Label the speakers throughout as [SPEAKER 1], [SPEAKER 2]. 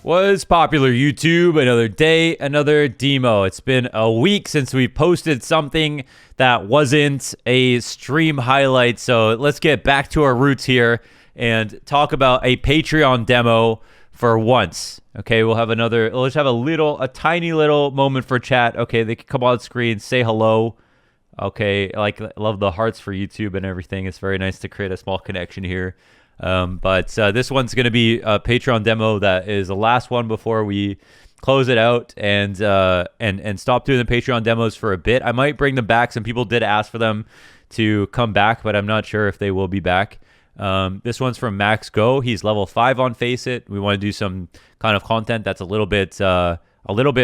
[SPEAKER 1] Was popular YouTube, another day, another demo. It's been a week since we posted something that wasn't a stream highlight, so let's get back to our roots here and talk about a Patreon demo for once. Okay, let's have a tiny little moment for chat. Okay, they can come on screen, say hello. Okay, I love the hearts for YouTube and everything. It's very nice to create a small connection here. But this one's going to be a Patreon demo that is the last one before we close it out and stop doing the Patreon demos for a bit. I might bring them back. Some people did ask for them to come back, but I'm not sure if they will be back. This one's from Max Go. He's level 5 on FACEIT. We want to do some kind of content that's a little bit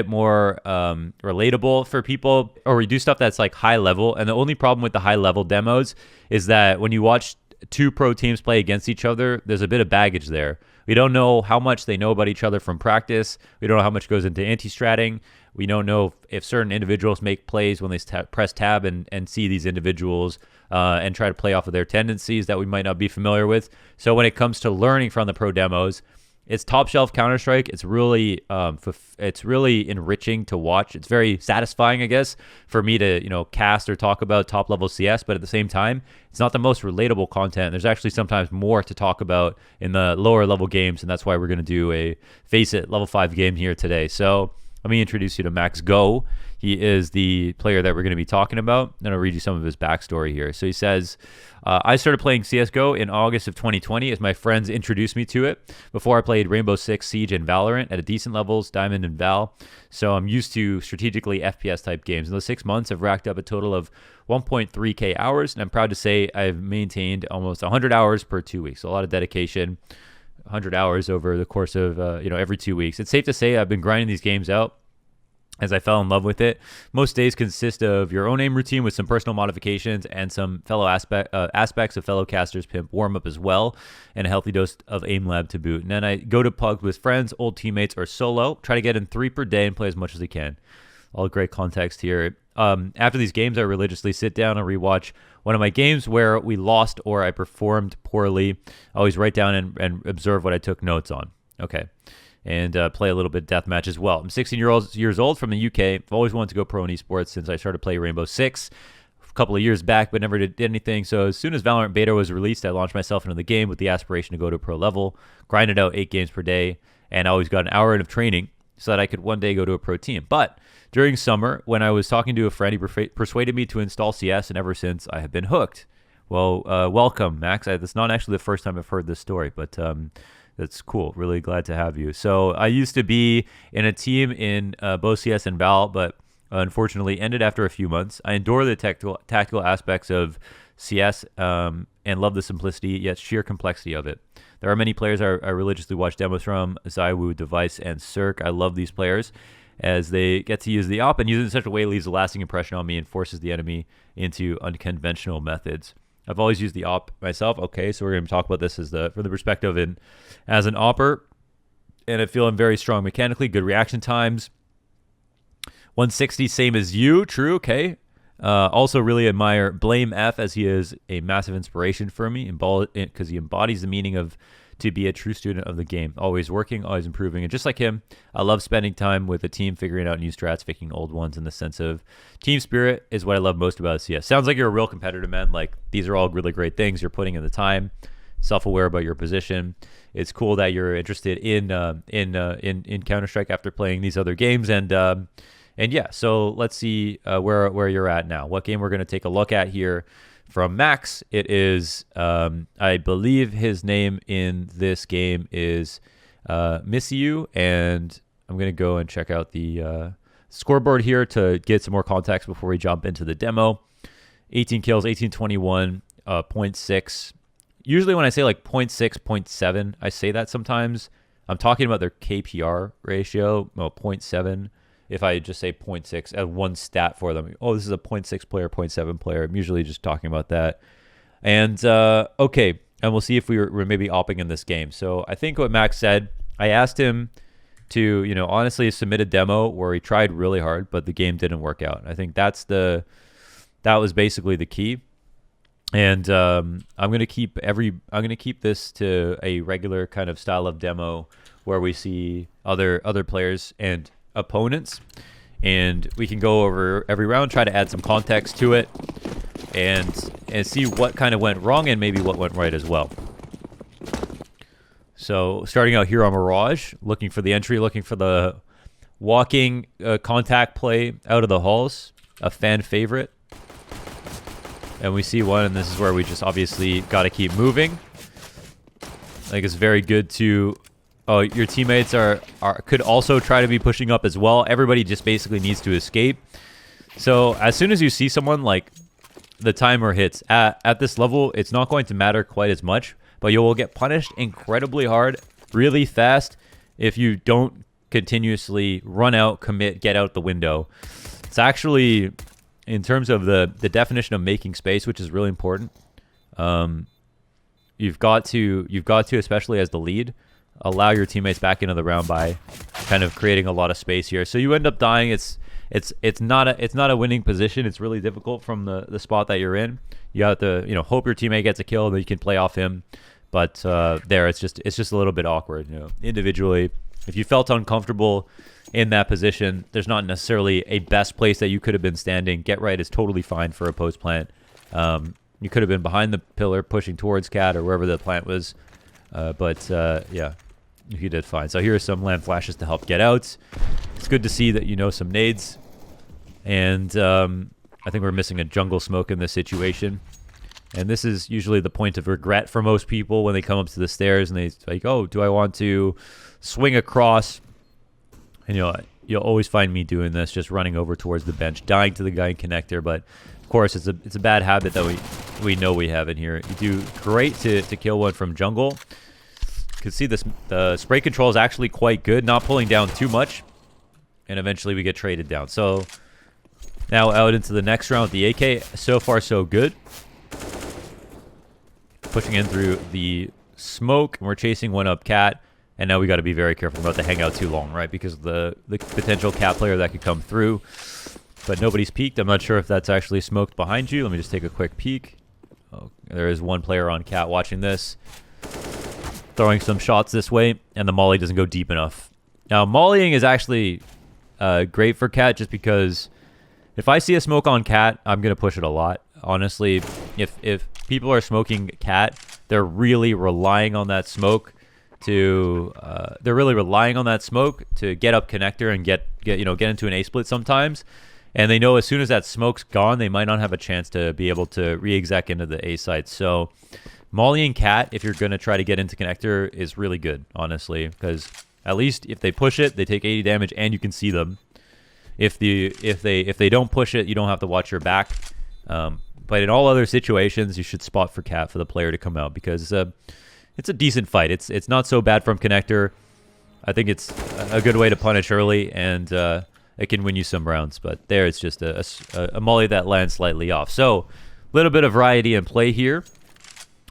[SPEAKER 1] more relatable for people, or we do stuff that's like high level. And the only problem with the high level demos is that when you watch two pro teams play against each other, there's a bit of baggage there. We don't know how much they know about each other from practice. We don't know how much goes into anti-stratting. We don't know if certain individuals make plays when they press tab and see these individuals and try to play off of their tendencies that we might not be familiar with. So when it comes to learning from the pro demos, it's top shelf Counter-Strike. It's really enriching to watch. It's very satisfying, I guess, for me to cast or talk about top level CS. But at the same time, it's not the most relatable content. There's actually sometimes more to talk about in the lower level games, and that's why we're going to do a FACEIT level 5 game here today. So let me introduce you to Max Go. He is the player that we're going to be talking about. And I'll read you some of his backstory here. So he says, I started playing CSGO in August of 2020 as my friends introduced me to it. Before I played Rainbow Six Siege and Valorant at a decent levels, Diamond and Val. So I'm used to strategically FPS type games. In those 6 months, I've racked up a total of 1.3K hours. And I'm proud to say I've maintained almost 100 hours per 2 weeks. So a lot of dedication, 100 hours over the course of every 2 weeks. It's safe to say I've been grinding these games out as I fell in love with it. Most days consist of your own aim routine with some personal modifications and some fellow aspects of fellow casters pimp warm-up as well, and a healthy dose of aim lab to boot. And then I go to pugs with friends, old teammates, or solo. Try to get in 3 per day and play as much as I can. All great context here. After these games, I religiously sit down and rewatch one of my games where we lost or I performed poorly. I always write down and observe what I took notes on. Okay. And play a little bit deathmatch as well. I'm 16 years old from the UK. I've always wanted to go pro in esports since I started playing Rainbow Six a couple of years back, but never did anything. So as soon as Valorant Beta was released, I launched myself into the game with the aspiration to go to pro level, grinded out 8 games per day, and I always got an hour in of training so that I could one day go to a pro team. But during summer, when I was talking to a friend, he persuaded me to install CS, and ever since I have been hooked. Well, welcome, Max. That's not actually the first time I've heard this story, but that's cool. Really glad to have you. So I used to be in a team in both CS and Val, but unfortunately ended after a few months. I adore the tactical aspects of CS and love the simplicity yet sheer complexity of it. There are many players I religiously watch demos from, Zywoo, Device, and Cirque. I love these players as they get to use the op and use it in such a way it leaves a lasting impression on me and forces the enemy into unconventional methods. I've always used the op myself. Okay, so we're going to talk about this from the perspective as an opper. And I feel I'm very strong mechanically, good reaction times. 160, same as you. True, okay. Also really admire Blame F as he is a massive inspiration for me because he embodies the meaning of to be a true student of the game. Always working, always improving. And just like him, I love spending time with a team, figuring out new strats, faking old ones in the sense of team spirit is what I love most about CS. Sounds like you're a real competitor, man. Like, these are all really great things. You're putting in the time, self-aware about your position. It's cool that you're interested in Counter-Strike after playing these other games. And yeah, so let's see where you're at now. What game we're going to take a look at here from Max. It is, I believe his name in this game is misiu, and I'm going to go and check out the scoreboard here to get some more context before we jump into the demo. 18 kills, 1821, 0.6. Usually when I say like 0.6, 0.7, I say that sometimes. I'm talking about their KPR ratio, 0.7. If I just say 0.6 as one stat for them, oh, this is a 0.6 player, 0.7 player. I'm usually just talking about that. And okay, and we'll see if we're maybe opping in this game. So I think what Max said, I asked him to, honestly submit a demo where he tried really hard, but the game didn't work out. I think that was basically the key. And I'm gonna keep this to a regular kind of style of demo where we see other players and opponents, and we can go over every round, try to add some context to it, and see what kind of went wrong and maybe what went right as well. So starting out here on Mirage, looking for the entry, looking for the walking contact play out of the halls, a fan favorite. And we see one, and this is where we just obviously got to keep moving. I think it's very good to... Oh, your teammates could also try to be pushing up as well. Everybody just basically needs to escape. So as soon as you see someone, like, the timer hits, at this level, it's not going to matter quite as much, but you will get punished incredibly hard, really fast, if you don't continuously run out, commit, get out the window. It's actually... In terms of the definition of making space, which is really important, you've got to, especially as the lead, allow your teammates back into the round by kind of creating a lot of space here. So you end up dying. It's not a winning position. It's really difficult from the spot that you're in. You have to hope your teammate gets a kill and then you can play off him. But it's just a little bit awkward. Individually, if you felt uncomfortable in that position, there's not necessarily a best place that you could have been standing. Get right is totally fine for a post plant. You could have been behind the pillar pushing towards Cat or wherever the plant was. Yeah, you did fine. So here are some land flashes to help get out. It's good to see that some nades. And I think we're missing a jungle smoke in this situation. And this is usually the point of regret for most people when they come up to the stairs and they like, oh, do I want to swing across? And you'll always find me doing this, just running over towards the bench, dying to the guy in connector. But of course, it's a bad habit that we know we have in here. You do great to kill one from jungle. You can see the spray control is actually quite good, not pulling down too much, and eventually we get traded down. So now out into the next round with the AK. So far, so good. Pushing in through the smoke, and we're chasing one up Cat. And now we got to be very careful about to hang out too long, right? Because of the potential Cat player that could come through. But nobody's peeked. I'm not sure if that's actually smoked behind you. Let me just take a quick peek. Oh, there is one player on Cat watching this. Throwing some shots this way, and the molly doesn't go deep enough. Now, mollying is actually great for Cat just because if I see a smoke on Cat, I'm going to push it a lot. Honestly, if people are smoking Cat, they're really relying on that smoke to get up connector and get into an A split sometimes, and they know as soon as that smoke's gone, they might not have a chance to be able to re-exec into the A site. So mollying Cat, if you're going to try to get into connector, is really good, honestly, because at least if they push it, they take 80 damage and you can see them. If they don't push it, you don't have to watch your back. But in all other situations, you should spot for Cat for the player to come out because it's a decent fight. It's not so bad from connector. I think it's a good way to punish early, and it can win you some rounds. But there, it's just a molly that lands slightly off. So, a little bit of variety in play here.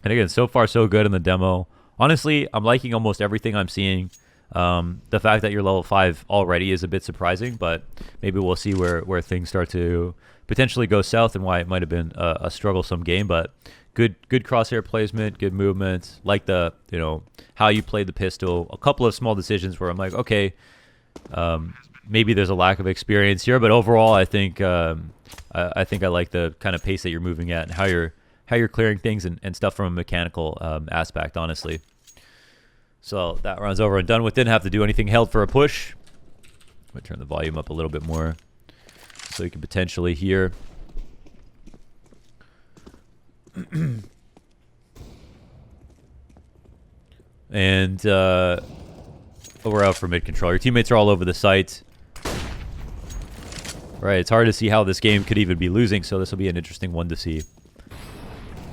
[SPEAKER 1] And again, so far so good in the demo. Honestly, I'm liking almost everything I'm seeing. The fact that you're level 5 already is a bit surprising, but maybe we'll see where things start to potentially go south and why it might have been a strugglesome game. But good crosshair placement, good movement, like the how you played the pistol. A couple of small decisions where I'm like, okay, maybe there's a lack of experience here, but overall I think I like the kind of pace that you're moving at and how you're clearing things and stuff from a mechanical aspect, honestly. So that round's over and done with. Didn't have to do anything. Held for a push. I'm going to turn the volume up a little bit more so you can potentially hear. And we're out for mid control. Your teammates are all over the site. Right, it's hard to see how this game could even be losing, so this will be an interesting one to see.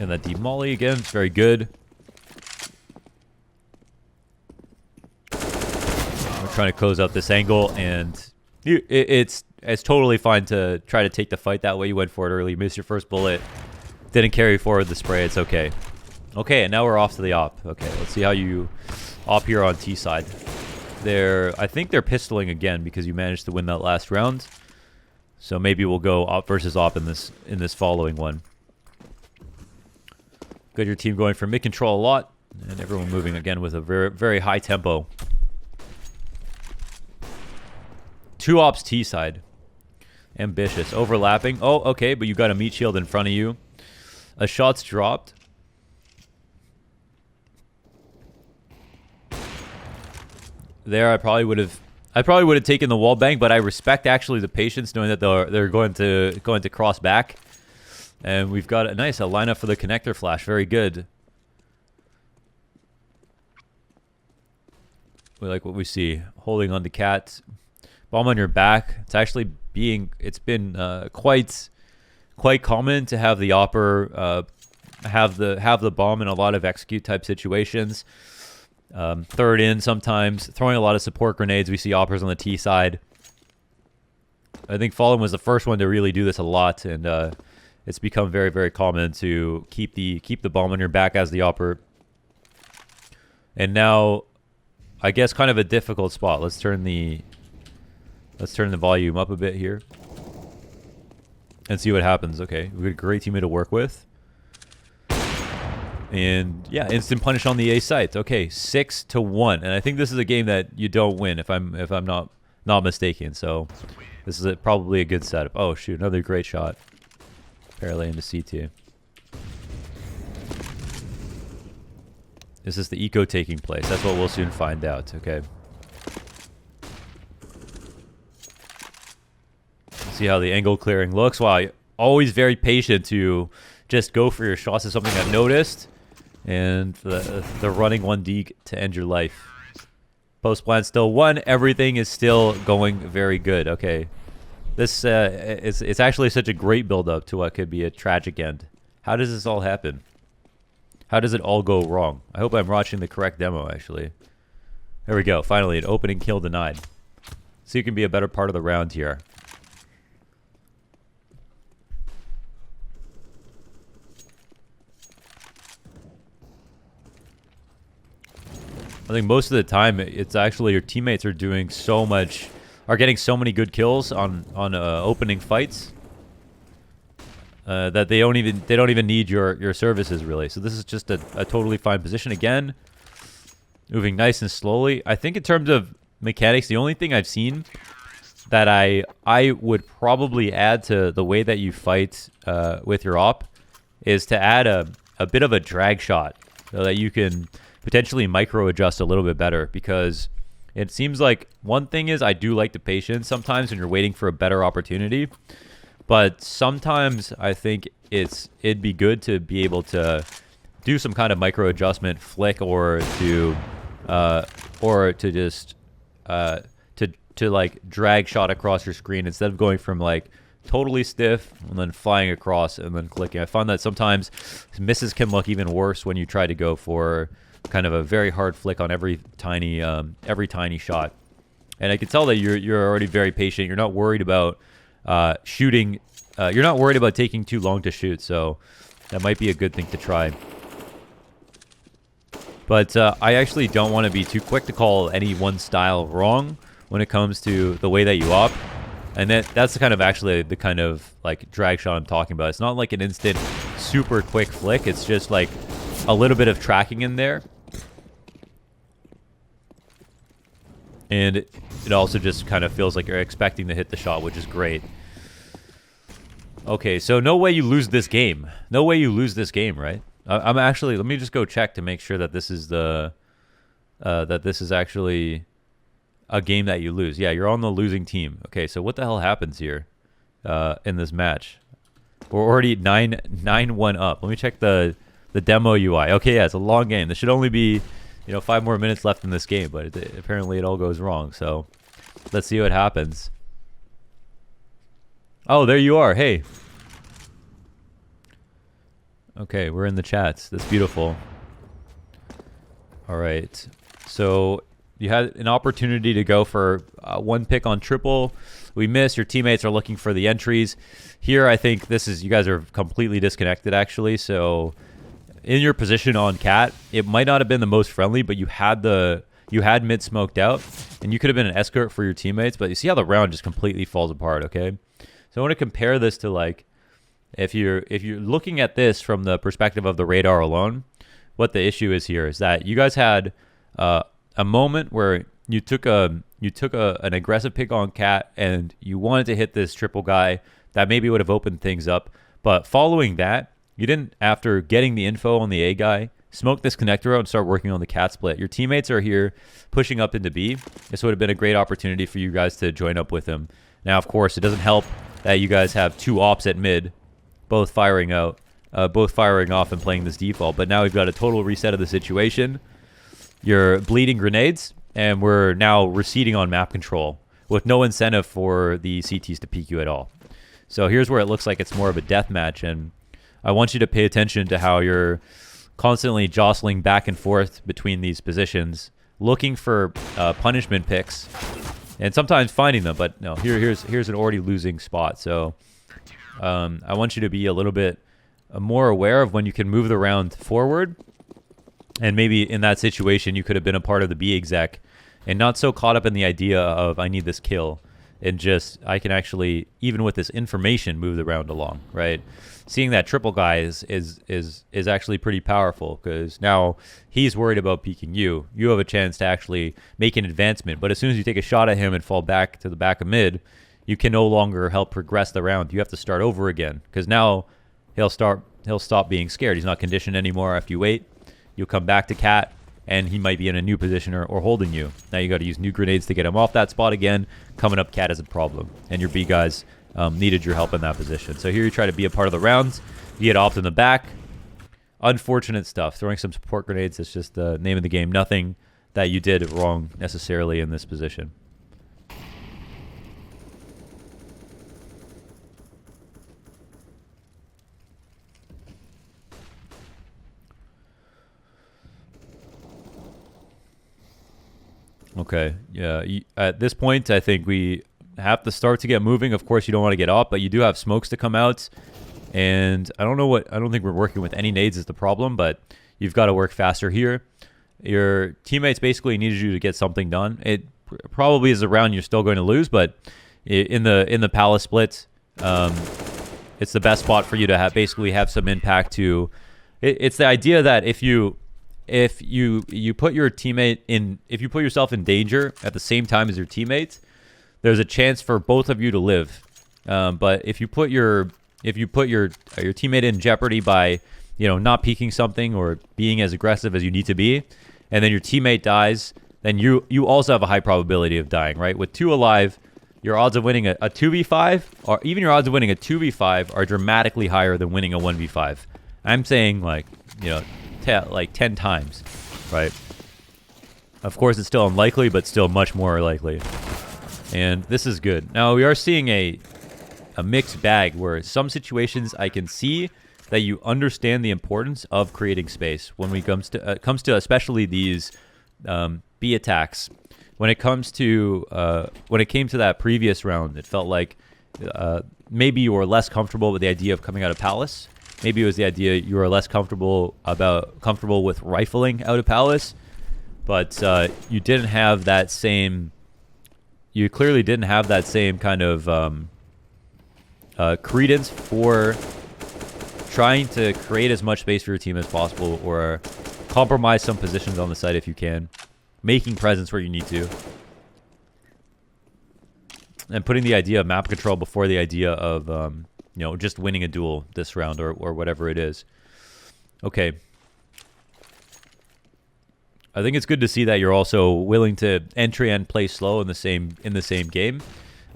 [SPEAKER 1] And that deep molly again, it's very good. We're trying to close out this angle, and it's totally fine to try to take the fight that way. You went for it early, you missed your first bullet, didn't carry forward the spray, it's okay. Okay, and now we're off to the op. Okay, let's see how you op here on T side. I think they're pistoling again because you managed to win that last round. So maybe we'll go op versus op in this following one. Got your team going for mid control a lot, and everyone moving again with a very, very high tempo. 2 ops T side. Ambitious. Overlapping. Oh, okay, but you got a meat shield in front of you. A shot's dropped. There, I probably would have taken the wall bang, but I respect actually the patience, knowing that they're going to cross back. And we've got a nice lineup for the connector flash. Very good. We like what we see. Holding on to Cat. Bomb on your back. It's actually been quite common to have the opper have the bomb in a lot of execute type situations. Third in sometimes, throwing a lot of support grenades. We see oppers on the T side. I think Fallen was the first one to really do this a lot, and it's become very, very common to keep the bomb on your back as the opper. And now, I guess kind of a difficult spot. Let's turn the volume up a bit here and see what happens. Okay, we've got a great teammate to work with. And yeah, instant punish on the A site. Okay, 6-1, and I think this is a game that you don't win if I'm not mistaken. So this is probably a good setup. Oh shoot, another great shot. Parallel into CT. Is this the eco taking place? That's what we'll soon find out. Okay. See how the angle clearing looks. Wow, always very patient to just go for your shots is something I've noticed. And the running 1D to end your life. Post plan still 1. Everything is still going very good. Okay. This it's actually such a great build up to what could be a tragic end. How does this all happen? How does it all go wrong? I hope I'm watching the correct demo actually. There we go. Finally, an opening kill denied. So you can be a better part of the round here. I think most of the time, it's actually your teammates are doing so much, are getting so many good kills on opening fights that they don't even need your services really. So this is just a totally fine position again, moving nice and slowly. I think in terms of mechanics, the only thing I've seen that I would probably add to the way that you fight with your op is to add a bit of a drag shot so that you can potentially micro adjust a little bit better, because it seems like one thing is I do like the patience sometimes when you're waiting for a better opportunity, but sometimes I think it'd be good to be able to do some kind of micro adjustment flick or to just to like drag shot across your screen instead of going from like totally stiff and then flying across and then clicking. I find that sometimes misses can look even worse when you try to go for kind of a very hard flick on every tiny shot. And I can tell that you're already very patient. You're not worried about shooting. You're not worried about taking too long to shoot. So that might be a good thing to try. But I actually don't want to be too quick to call any one style wrong when it comes to the way that you op. And that's the kind of actually the kind of like drag shot I'm talking about. It's not like an instant super quick flick. It's just like a little bit of tracking in there. And it also just kind of feels like you're expecting to hit the shot, which is great. Okay, so no way you lose this game. No way you lose this game, right? I'm actually, let me just go check to make sure that this is actually a game that you lose. Yeah, you're on the losing team. Okay, so what the hell happens here in this match? We're already 9-1 up. Let me check the demo UI. Okay, yeah, it's a long game. There should only be 5 more minutes left in this game, but apparently it all goes wrong. So let's see what happens. Oh, there you are. Hey. Okay, we're in the chats. That's beautiful. All right. So you had an opportunity to go for one pick on triple. We missed. Your teammates are looking for the entries. Here, I think you guys are completely disconnected, actually. So in your position on Cat, it might not have been the most friendly, but you had mid smoked out, and you could have been an escort for your teammates. But you see how the round just completely falls apart. Okay, so I want to compare this to like, if you're looking at this from the perspective of the radar alone, what the issue is here is that you guys had a moment where you took an aggressive pick on Cat and you wanted to hit this triple guy that maybe would have opened things up. But following that, you didn't, after getting the info on the A guy, smoke this connector out and start working on the Cat split. Your teammates are here pushing up into B. This would have been a great opportunity for you guys to join up with him. Now, of course, it doesn't help that you guys have two ops at mid, both firing off and playing this default. But now we've got a total reset of the situation. You're bleeding grenades, and we're now receding on map control with no incentive for the CTs to peek you at all. So here's where it looks like it's more of a death match, and I want you to pay attention to how you're constantly jostling back and forth between these positions, looking for punishment picks, and sometimes finding them. But no, here's an already losing spot. So I want you to be a little bit more aware of when you can move the round forward. And maybe in that situation, you could have been a part of the B exec and not so caught up in the idea of I need this kill. And just, I can actually, even with this information, move the round along, right? Seeing that triple guy is actually pretty powerful, because now he's worried about peeking you. You have a chance to actually make an advancement. But as soon as you take a shot at him and fall back to the back of mid, you can no longer help progress the round. You have to start over again, because now he'll stop being scared. He's not conditioned anymore after you wait. You'll come back to Cat, and he might be in a new position or holding you. Now you got to use new grenades to get him off that spot again. Coming up Cat is a problem, and your B guys needed your help in that position. So here you try to be a part of the rounds. You get off in the back. Unfortunate stuff. Throwing some support grenades, that's just the name of the game. Nothing that you did wrong necessarily in this position. Okay, yeah. At this point, I think we have to start to get moving. Of course, you don't want to get off, but you do have smokes to come out. And I don't think we're working with any nades is the problem, but you've got to work faster here. Your teammates basically needed you to get something done. It probably is a round you're still going to lose, but in the palace split, it's the best spot for you to basically have some impact to. It's the idea that if you put your teammate in, if you put yourself in danger at the same time as your teammate, there's a chance for both of you to live. But if you put your teammate in jeopardy by, not peeking something or being as aggressive as you need to be, and then your teammate dies, then you also have a high probability of dying, right? With 2 alive, your odds of winning a 2v5, or even your odds of winning a 2v5 are dramatically higher than winning a 1v5. I'm saying like 10 times, right? Of course, it's still unlikely, but still much more likely. And this is good. Now, we are seeing a mixed bag where some situations I can see that you understand the importance of creating space when it comes to especially these B attacks. When it came to that previous round, it felt like maybe you were less comfortable with the idea of coming out of Palace. Maybe it was the idea you were less comfortable with rifling out of Palace, but you didn't have that same. You clearly didn't have that same kind of credence for trying to create as much space for your team as possible, or compromise some positions on the site if you can, making presence where you need to, and putting the idea of map control before the idea of just winning a duel this round or whatever it is. Okay. I think it's good to see that you're also willing to entry and play slow in the same game.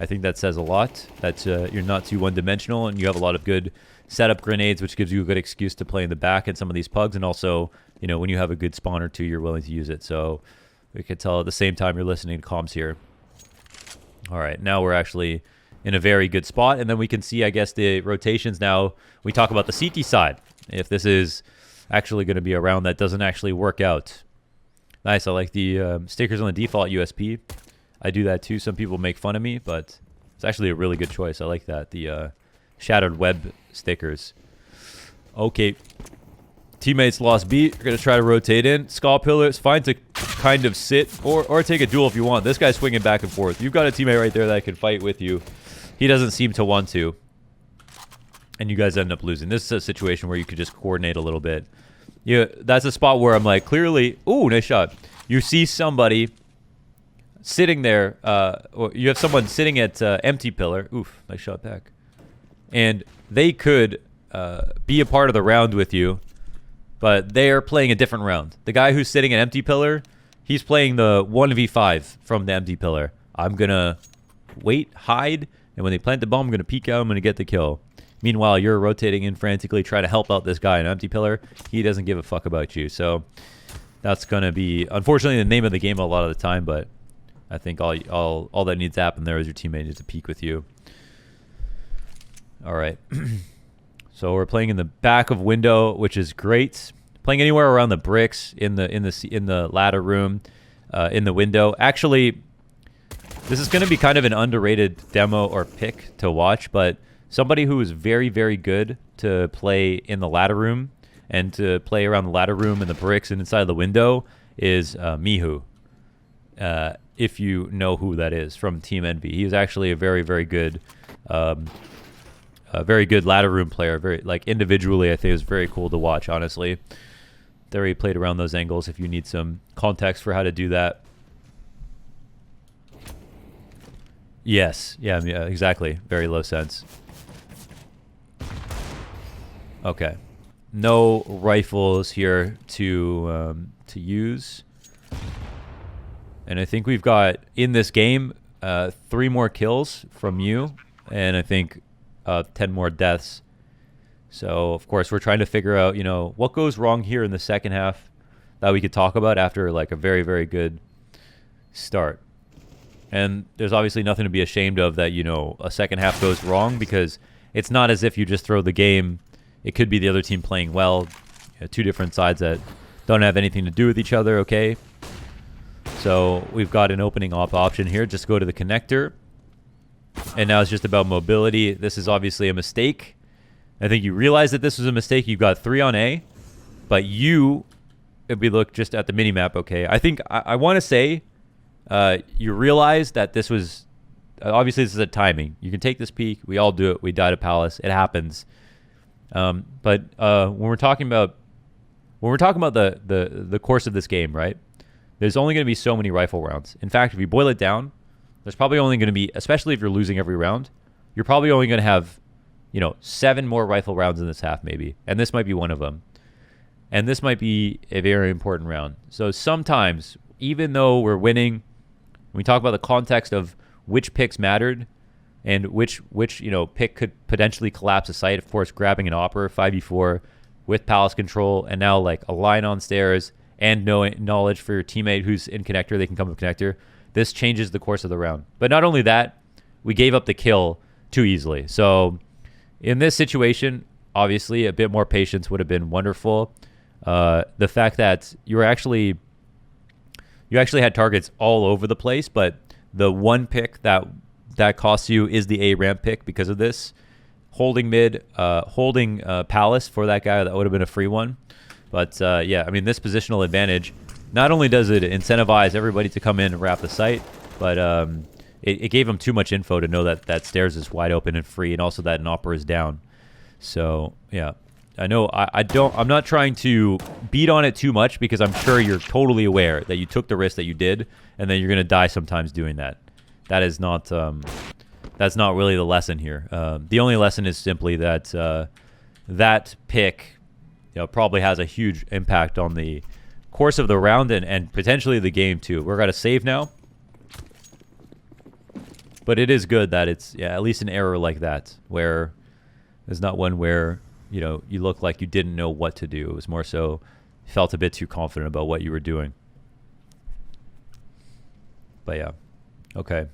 [SPEAKER 1] I think that says a lot. That you're not too one-dimensional, and you have a lot of good setup grenades, which gives you a good excuse to play in the back in some of these pugs. And also, when you have a good spawn or two, you're willing to use it. So we can tell at the same time you're listening to comms here. All right, now we're actually in a very good spot, and then we can see, I guess, the rotations. Now we talk about the CT side. If this is actually going to be a round that doesn't actually work out. Nice. I like the stickers on the default USP. I do that too. Some people make fun of me, but it's actually a really good choice. I like that. The shattered web stickers. Okay. Teammates lost B. You're going to try to rotate in. Skull Pillar, it's fine to kind of sit or take a duel if you want. This guy's swinging back and forth. You've got a teammate right there that can fight with you. He doesn't seem to want to. and you guys end up losing. This is a situation where you could just coordinate a little bit. Yeah, that's a spot where I'm like, clearly, ooh, nice shot. You see somebody sitting there, or you have someone sitting at empty pillar. Oof, nice shot back. And they could be a part of the round with you, but they are playing a different round. The guy who's sitting at empty pillar, he's playing the 1v5 from the empty pillar. I'm going to wait, hide, and when they plant the bomb, I'm going to peek out, I'm going to get the kill. Meanwhile, you're rotating in frantically, trying to help out this guy in empty pillar. He doesn't give a fuck about you. So that's going to be, unfortunately, the name of the game a lot of the time, but I think all that needs to happen there is your teammate needs to peek with you. All right. So we're playing in the back of window, which is great. Playing anywhere around the bricks, in the ladder room, in the window. Actually, this is going to be kind of an underrated demo or pick to watch, but somebody who is very, very good to play in the ladder room and to play around the ladder room and the bricks and inside the window is misiu. If you know who that is from Team Envy, he is actually a very, very good, ladder room player. Very, like, individually, I think it was very cool to watch. Honestly, there he played around those angles. If you need some context for how to do that. Yes, yeah, exactly. Very low sense. Okay, no rifles here to use, and I think we've got in this game 3 more kills from you, and I think 10 more deaths. So of course we're trying to figure out, you know, what goes wrong here in the second half that we could talk about after like a very, very good start. And there's obviously nothing to be ashamed of that, you know, a second half goes wrong, because it's not as if you just throw the game. It could be the other team playing well. You know, 2 different sides that don't have anything to do with each other, okay? So we've got an opening option here. Just go to the connector. And now it's just about mobility. This is obviously a mistake. I think you realize that this was a mistake. You've got 3 on A. But you, if we look just at the minimap, okay, I think I want to say you realize that this was, obviously this is a timing. You can take this peek. We all do it. We die to Palace. It happens. But when we're talking about the course of this game, right? There's only going to be so many rifle rounds. In fact, if you boil it down, there's probably only going to be, especially if you're losing every round, you're probably only going to have, you know, 7 more rifle rounds in this half maybe. And this might be one of them. And this might be a very important round. So sometimes, even though we're winning, when we talk about the context of which picks mattered and which you know, pick could potentially collapse a site, of course, grabbing an Opera 5v4 with Palace control, and now like a line on stairs and knowledge for your teammate who's in connector, they can come with connector. This changes the course of the round. But not only that, we gave up the kill too easily. So in this situation, obviously, a bit more patience would have been wonderful. The fact that you actually had targets all over the place, but the one pick that costs you is the A ramp pick because of this. Holding mid, holding Palace for that guy, that would have been a free one. But yeah, I mean, this positional advantage, not only does it incentivize everybody to come in and wrap the site, but it gave them too much info to know that stairs is wide open and free, and also that an Opera is down. So yeah, I know I'm not trying to beat on it too much, because I'm sure you're totally aware that you took the risk that you did, and then you're gonna die sometimes doing that. That is not that's not really the lesson here. The only lesson is simply that that pick, you know, probably has a huge impact on the course of the round and potentially the game too. We're gonna save now, but it is good that it's, yeah, at least an error like that, where there's not one where, you know, you look like you didn't know what to do. It was more so you felt a bit too confident about what you were doing. But yeah, okay.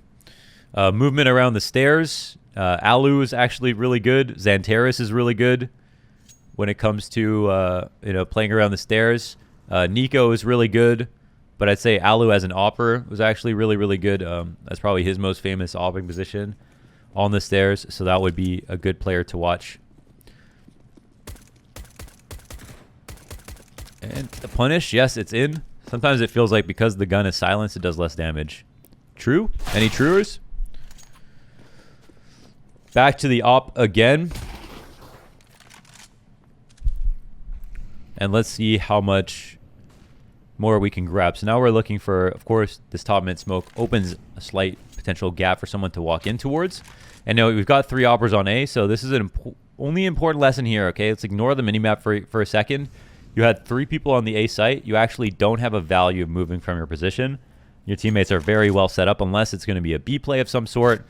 [SPEAKER 1] Movement around the stairs. Alu is actually really good. Xantaris is really good when it comes to you know, playing around the stairs. Nico is really good, but I'd say Alu as an Opper was actually really, really good. That's probably his most famous opping position on the stairs, so that would be a good player to watch. And the punish, yes, it's in. Sometimes it feels like because the gun is silenced, it does less damage. True? Any truers? Back to the op again. and let's see how much more we can grab. So now we're looking for, of course, this top mid smoke opens a slight potential gap for someone to walk in towards. And now we've got 3 operas on A, so this is an only important lesson here, okay? Let's ignore the minimap for a second. You had 3 people on the A site. You actually don't have a value of moving from your position. Your teammates are very well set up unless it's going to be a B play of some sort.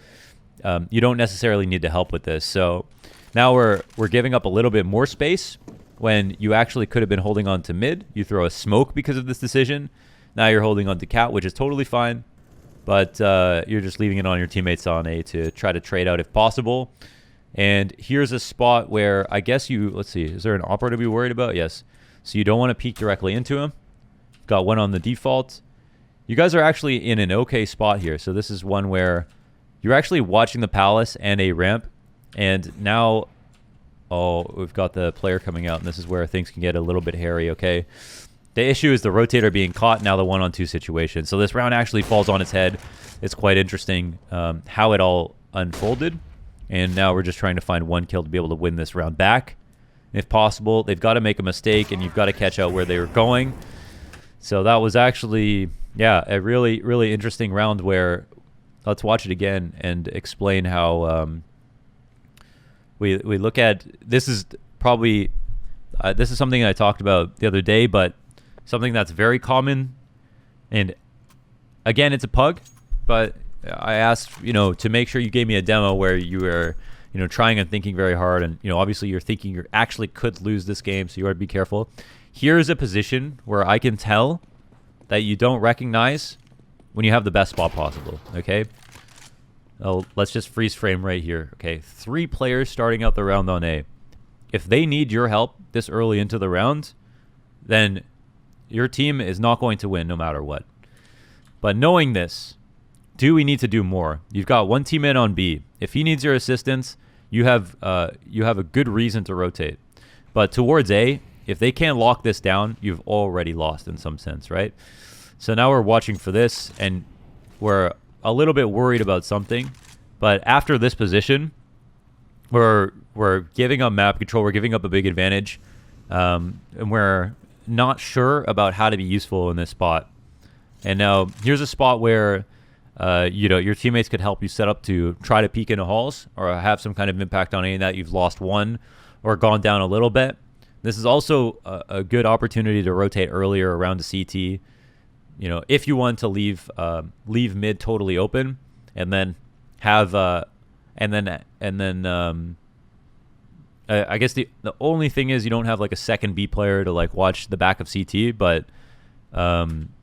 [SPEAKER 1] You don't necessarily need to help with this. So now we're giving up a little bit more space when you actually could have been holding on to mid. You throw a smoke because of this decision. Now you're holding on to cat, which is totally fine. But you're just leaving it on your teammates on A to try to trade out if possible. And here's a spot where I guess you, let's see, is there an opera to be worried about? Yes. So you don't want to peek directly into him. Got one on the default. You guys are actually in an okay spot here. So this is one where you're actually watching the palace and a ramp. And now, oh, we've got the player coming out. And this is where things can get a little bit hairy, okay? The issue is the rotator being caught, now the 1-on-2 situation. So this round actually falls on its head. It's quite interesting how it all unfolded. And now we're just trying to find 1 kill to be able to win this round back. If possible, they've got to make a mistake, and you've got to catch out where they were going. So that was actually, yeah, a really, really interesting round where, let's watch it again and explain how we look at, this is probably, this is something I talked about the other day, but something that's very common. And again, it's a pug, but I asked, to make sure you gave me a demo where you were, trying and thinking very hard. And, obviously you're thinking you actually could lose this game, so you ought to be careful. Here's a position where I can tell that you don't recognize when you have the best spot possible, okay? Oh, let's just freeze frame right here, okay? 3 players starting out the round on A. If they need your help this early into the round, then your team is not going to win no matter what. But knowing this, do we need to do more? You've got 1 teammate on B. If he needs your assistance, you have a good reason to rotate. But towards A, if they can't lock this down, you've already lost in some sense, right? So now we're watching for this, and we're a little bit worried about something. But after this position, we're giving up map control. We're giving up a big advantage. And we're not sure about how to be useful in this spot. And now here's a spot where your teammates could help you set up to try to peek into halls or have some kind of impact on any that you've lost 1 or gone down a little bit. This is also a good opportunity to rotate earlier around the CT. If you want to leave mid totally open, and then have I guess the only thing is you don't have like a second B player to like watch the back of CT, but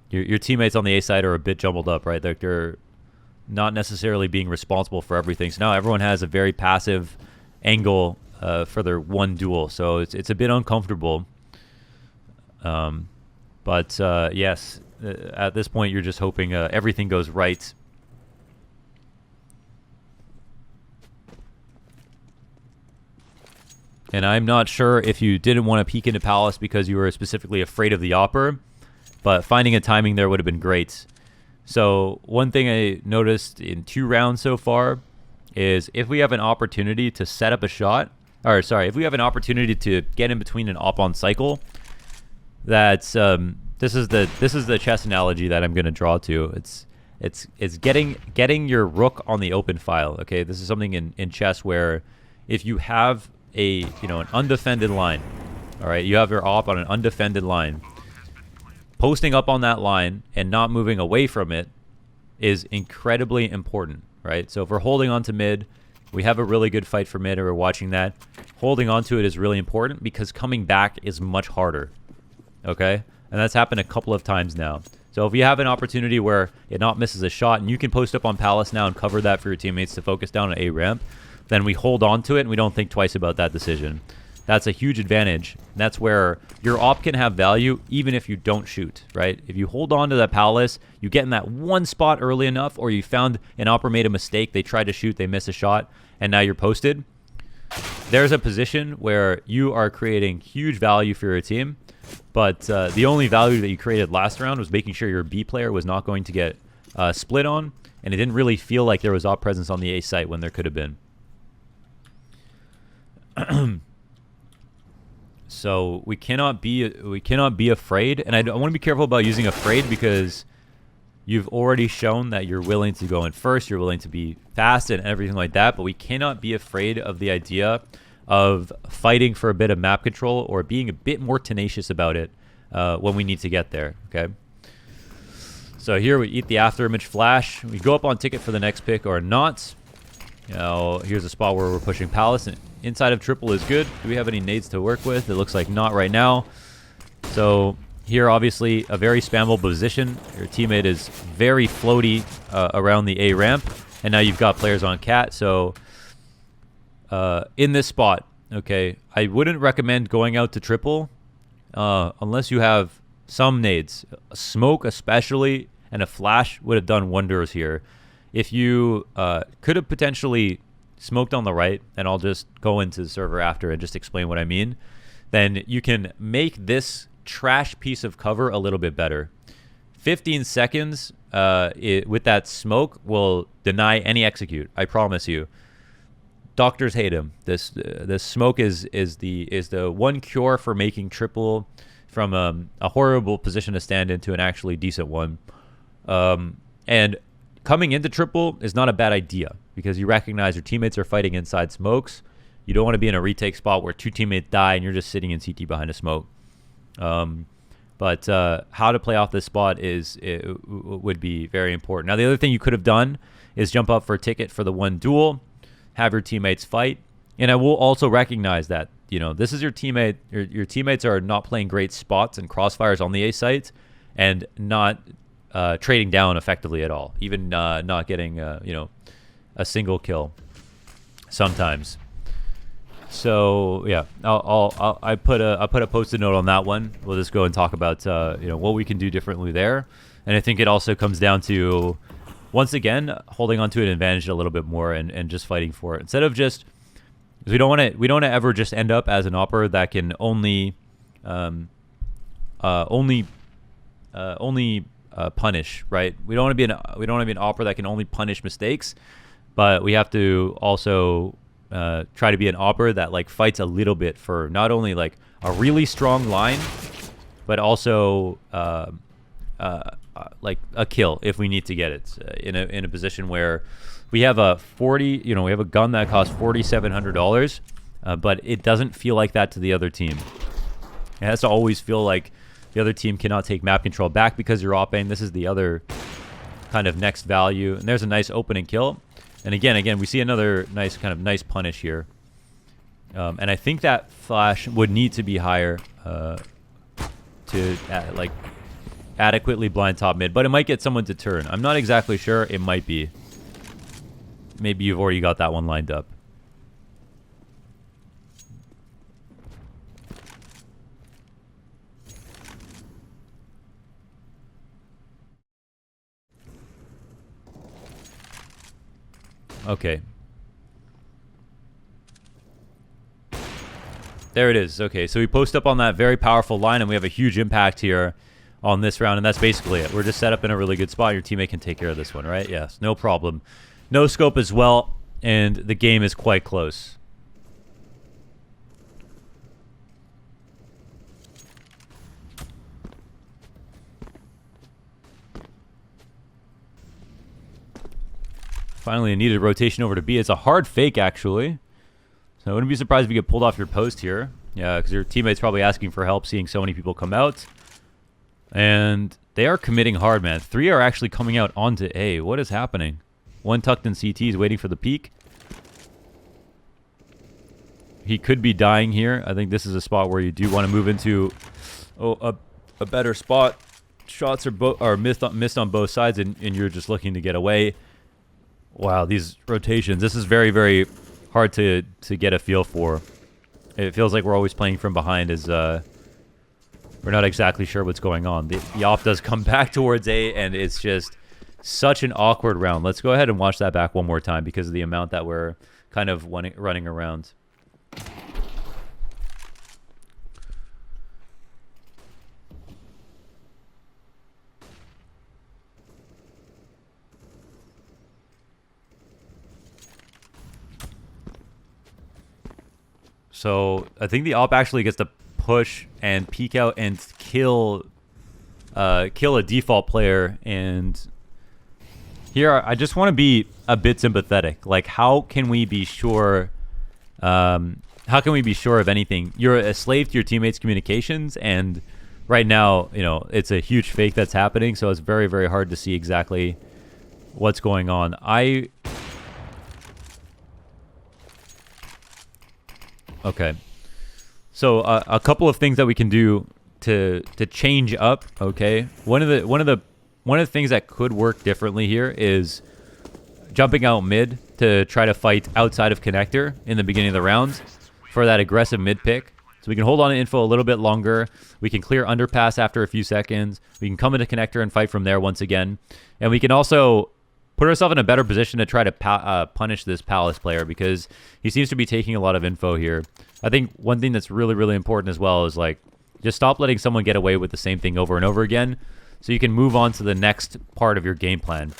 [SPEAKER 1] your teammates on the A side are a bit jumbled up, right? They're not necessarily being responsible for everything. So now everyone has a very passive angle for their 1 duel. So it's a bit uncomfortable. But yes, at this point, you're just hoping everything goes right. And I'm not sure if you didn't want to peek into Palace because you were specifically afraid of the Opera, but finding a timing there would have been great. So one thing I noticed in 2 rounds so far is if we have an opportunity to set up a shot, or sorry, if we have an opportunity to get in between an op on cycle, that's this is the chess analogy that I'm going to draw to. It's getting your rook on the open file. Okay, this is something in chess where if you have an undefended line, all right, you have your op on an undefended line. Posting up on that line and not moving away from it is incredibly important, right? So if we're holding on to mid, we have a really good fight for mid, and we're watching that. Holding on to it is really important because coming back is much harder, okay? And that's happened a couple of times now. So if you have an opportunity where it not misses a shot, and you can post up on Palace now and cover that for your teammates to focus down on A ramp, then we hold on to it and we don't think twice about that decision. That's a huge advantage. That's where your op can have value even if you don't shoot, right? If you hold on to that Palace, you get in that 1 spot early enough, or you found an opera made a mistake, they tried to shoot, they miss a shot, and now you're posted. There's a position where you are creating huge value for your team, but the only value that you created last round was making sure your B player was not going to get split on, and it didn't really feel like there was op presence on the A site when there could have been. So we cannot be afraid, and I want to be careful about using afraid because you've already shown that you're willing to go in first, you're willing to be fast and everything like that, but we cannot be afraid of the idea of fighting for a bit of map control or being a bit more tenacious about it when we need to get there, okay? So here we eat the after image flash. We go up on ticket for the next pick or not. You know, here's a spot where we're pushing Palace. And inside of triple is good. Do we have any nades to work with? It looks like not right now. So here, obviously, a very spammable position. Your teammate is very floaty around the A ramp. And now you've got players on cat. So in this spot, okay, I wouldn't recommend going out to triple unless you have some nades. A smoke especially and a flash would have done wonders here. If you could have potentially smoked on the right, and I'll just go into the server after and just explain what I mean, then you can make this trash piece of cover a little bit better. 15 seconds with that smoke will deny any execute. I promise you. Doctors hate him. This smoke is the one cure for making triple from a horrible position to stand into an actually decent one. And coming into triple is not a bad idea because you recognize your teammates are fighting inside smokes. You don't want to be in a retake spot where two teammates die and you're just sitting in CT behind a smoke. But how to play off this spot would be very important. Now, the other thing you could have done is jump up for a ticket for the one duel, have your teammates fight. And I will also recognize that, you know, this is your teammate. Your teammates are not playing great spots and crossfires on the A site and not trading down effectively at all, even not getting you know, a single kill sometimes. So yeah, I put a post-it note on that one. We'll just go and talk about you know, what we can do differently there, and I think it also comes down to, once again, holding onto an advantage a little bit more and just fighting for it instead of just, we don't want to ever just end up as an opera that can only punish, right? We don't want to be an opera that can only punish mistakes, but we have to also try to be an opera that like fights a little bit for not only like a really strong line, but also like a kill if we need to get it in a position where we have a we have a gun that costs $4,700, but it doesn't feel like that to the other team. It has to always feel like the other team cannot take map control back because you're opping. This is the other kind of next value. And there's a nice opening kill. And again, we see another nice punish here. And I think that flash would need to be higher to like adequately blind top mid. But it might get someone to turn. I'm not exactly sure. It might be. Maybe you've already got that one lined up. Okay. There it is. Okay, so we post up on that very powerful line, and we have a huge impact here on this round, and that's basically it. We're just set up in a really good spot. Your teammate can take care of this one, right? Yes, no problem. No scope as well, and the game is quite close. Finally, a needed rotation over to B. It's a hard fake, actually. So I wouldn't be surprised if you get pulled off your post here. Yeah, because your teammate's probably asking for help, seeing so many people come out. And they are committing hard, man. 3 are actually coming out onto A. What is happening? 1 tucked in CT is waiting for the peek. He could be dying here. I think this is a spot where you do want to move into a better spot. Shots are missed on both sides, and you're just looking to get away. Wow, these rotations. This is very, very hard to get a feel for. It feels like we're always playing from behind as we're not exactly sure what's going on. The op does come back towards A, and it's just such an awkward round. Let's go ahead and watch that back one more time because of the amount that we're kind of running around. So I think the op actually gets to push and peek out and kill a default player. And here I just want to be a bit sympathetic. Like, how can we be sure? How can we be sure of anything? You're a slave to your teammates' communications, and right now, you know, it's a huge fake that's happening. So it's very, very hard to see exactly what's going on. Okay. So a couple of things that we can do to change up. Okay. One of the things that could work differently here is jumping out mid to try to fight outside of connector in the beginning of the round for that aggressive mid pick. So we can hold on to info a little bit longer. We can clear underpass after a few seconds. We can come into connector and fight from there once again. And we can also put ourselves in a better position to try to punish this Palace player, because he seems to be taking a lot of info here. I think one thing that's really, really important as well is, like, just stop letting someone get away with the same thing over and over again, so you can move on to the next part of your game plan.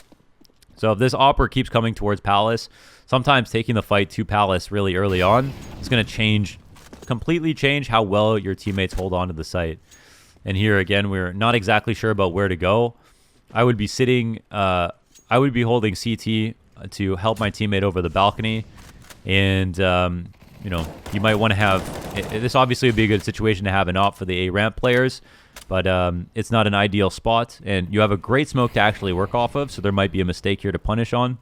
[SPEAKER 1] So if this Opera keeps coming towards Palace, sometimes taking the fight to Palace really early on is going to completely change how well your teammates hold on to the site. And here again, we're not exactly sure about where to go. I would be holding CT to help my teammate over the balcony. And, you know, you might want to have... This obviously would be a good situation to have an op for the A ramp players, but it's not an ideal spot. And you have a great smoke to actually work off of, so there might be a mistake here to punish on.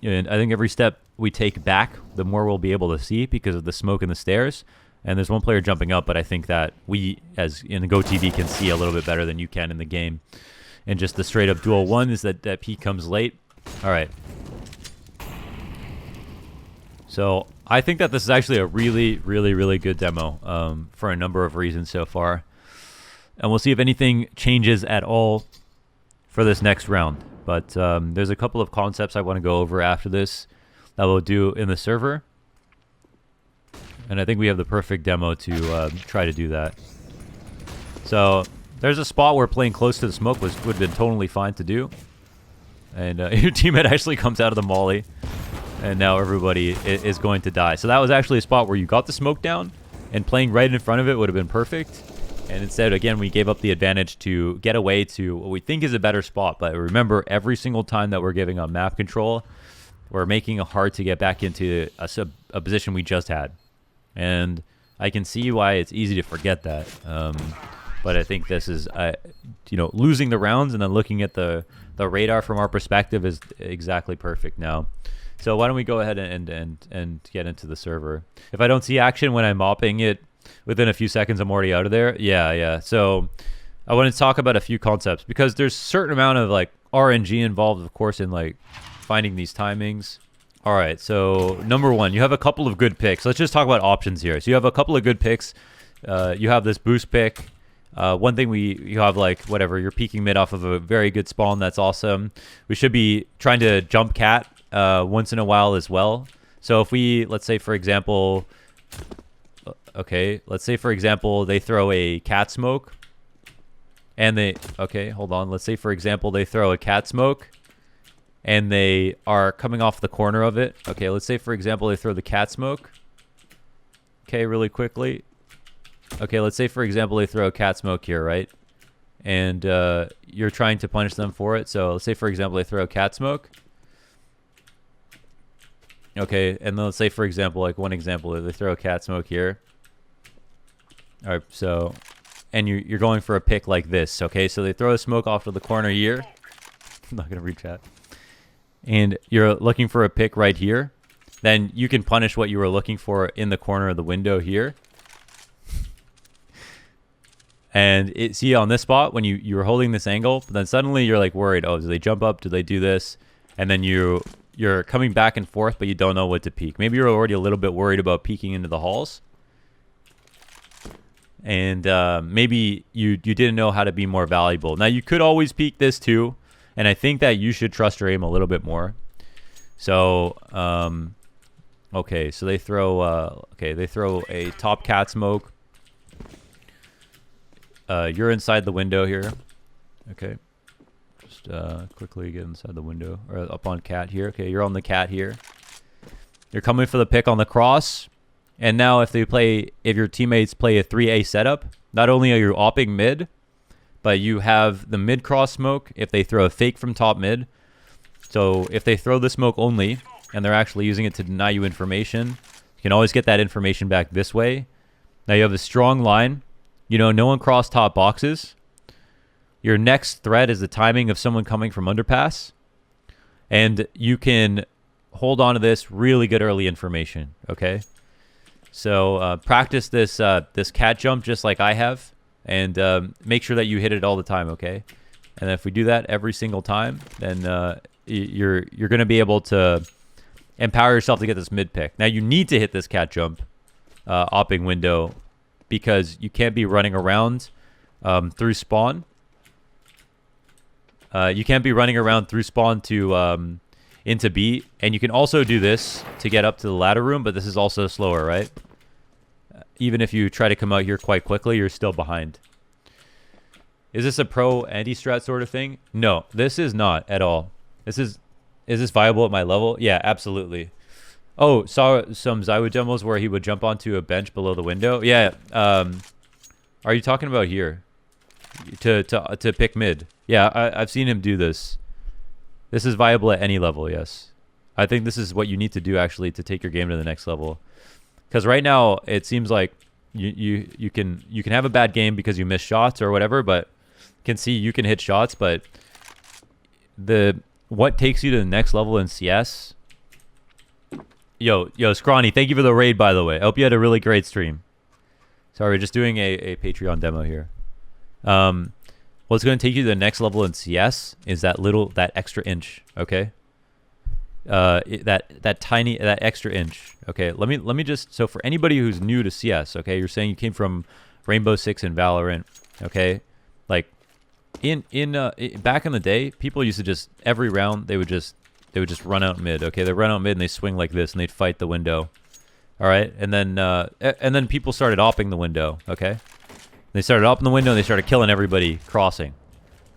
[SPEAKER 1] And I think every step we take back, the more we'll be able to see because of the smoke and the stairs. And there's one player jumping up, but I think that we, as in the GoTV, can see a little bit better than you can in the game. And just the straight up duel one is that peek comes late. All right. So I think that this is actually a really, really, really good demo for a number of reasons so far. And we'll see if anything changes at all for this next round. But there's a couple of concepts I want to go over after this that we'll do in the server. And I think we have the perfect demo to try to do that. So there's a spot where playing close to the smoke would have been totally fine to do. And your teammate actually comes out of the molly. And now everybody is going to die. So that was actually a spot where you got the smoke down, and playing right in front of it would have been perfect. And instead, again, we gave up the advantage to get away to what we think is a better spot. But remember, every single time that we're giving up map control, we're making it hard to get back into a position we just had. And I can see why it's easy to forget that. But I think this is, you know, losing the rounds and then looking at the radar from our perspective is exactly perfect now. So why don't we go ahead and get into the server. If I don't see action when I'm mopping it, within a few seconds I'm already out of there. Yeah. So I want to talk about a few concepts, because there's a certain amount of, like, RNG involved, of course, in, like, finding these timings. All right, so number one, you have a couple of good picks. Let's just talk about options here. So you have a couple of good picks. You have this boost pick. One thing you have, like, whatever, you're peeking mid off of a very good spawn. That's awesome. We should be trying to jump cat once in a while as well. So if we, let's say, for example, they throw a cat smoke, and let's say, for example, they throw a cat smoke, and they are coming off the corner of it. Okay, let's say, for example, they throw the cat smoke. Okay, really quickly. Okay, let's say, for example, they throw a cat smoke here, right? And you're trying to punish them for it. So let's say, for example, they throw a cat smoke. Okay, and then let's say, for example, like one example, they throw a cat smoke here. All right, so, and you're going for a pick like this. Okay, so they throw a smoke off to the corner here. I'm not going to reach out. And you're looking for a pick right here. Then you can punish what you were looking for in the corner of the window here. And see on this spot, when you were holding this angle, but then suddenly you're like worried, oh, do they jump up? Do they do this? And then you're coming back and forth, but you don't know what to peek. Maybe you're already a little bit worried about peeking into the halls. And maybe you didn't know how to be more valuable. Now, you could always peek this too. And I think that you should trust your aim a little bit more. So, okay, so they throw a top cat smoke. You're inside the window here. Okay, just quickly get inside the window, or up on cat here. Okay, you're on the cat here. You're coming for the pick on the cross. And now if your teammates play a 3A setup, not only are you opping mid, but you have the mid cross smoke if they throw a fake from top mid. So if they throw the smoke only and they're actually using it to deny you information, you can always get that information back this way. Now you have a strong line. You know, no one crossed top boxes. Your next threat is the timing of someone coming from underpass. And you can hold on to this really good early information, okay? So practice this cat jump just like I have, and make sure that you hit it all the time, okay? And if we do that every single time, then you're going to be able to empower yourself to get this mid pick. Now you need to hit this cat jump opping window because you can't be running around through spawn. You can't be running around through spawn to into B, and you can also do this to get up to the ladder room, but this is also slower, right? Even if you try to come out here quite quickly, you're still behind. Is this a pro anti-strat sort of thing? No, this is not at all. Is this viable at my level? Yeah, absolutely. Oh, saw some Zywood demos where he would jump onto a bench below the window. Yeah. Are you talking about here? To pick mid? Yeah, I've seen him do this. This is viable at any level, yes. I think this is what you need to do actually to take your game to the next level. Because right now it seems like you can have a bad game because you miss shots or whatever, but can see you can hit shots, but what takes you to the next level in CS? Yo, Scrawny, thank you for the raid, by the way. I hope you had a really great stream. Sorry, we're just doing a Patreon demo here. What's going to take you to the next level in CS is that extra inch, okay? That extra inch, okay? Let me just, so for anybody who's new to CS, okay, you're saying you came from Rainbow Six and Valorant, okay? Like back in the day, people used to just every round they would just run out mid, okay? They run out mid and they swing like this and they'd fight the window, all right? And then people started opping the window, okay? They started opping the window and they started killing everybody crossing.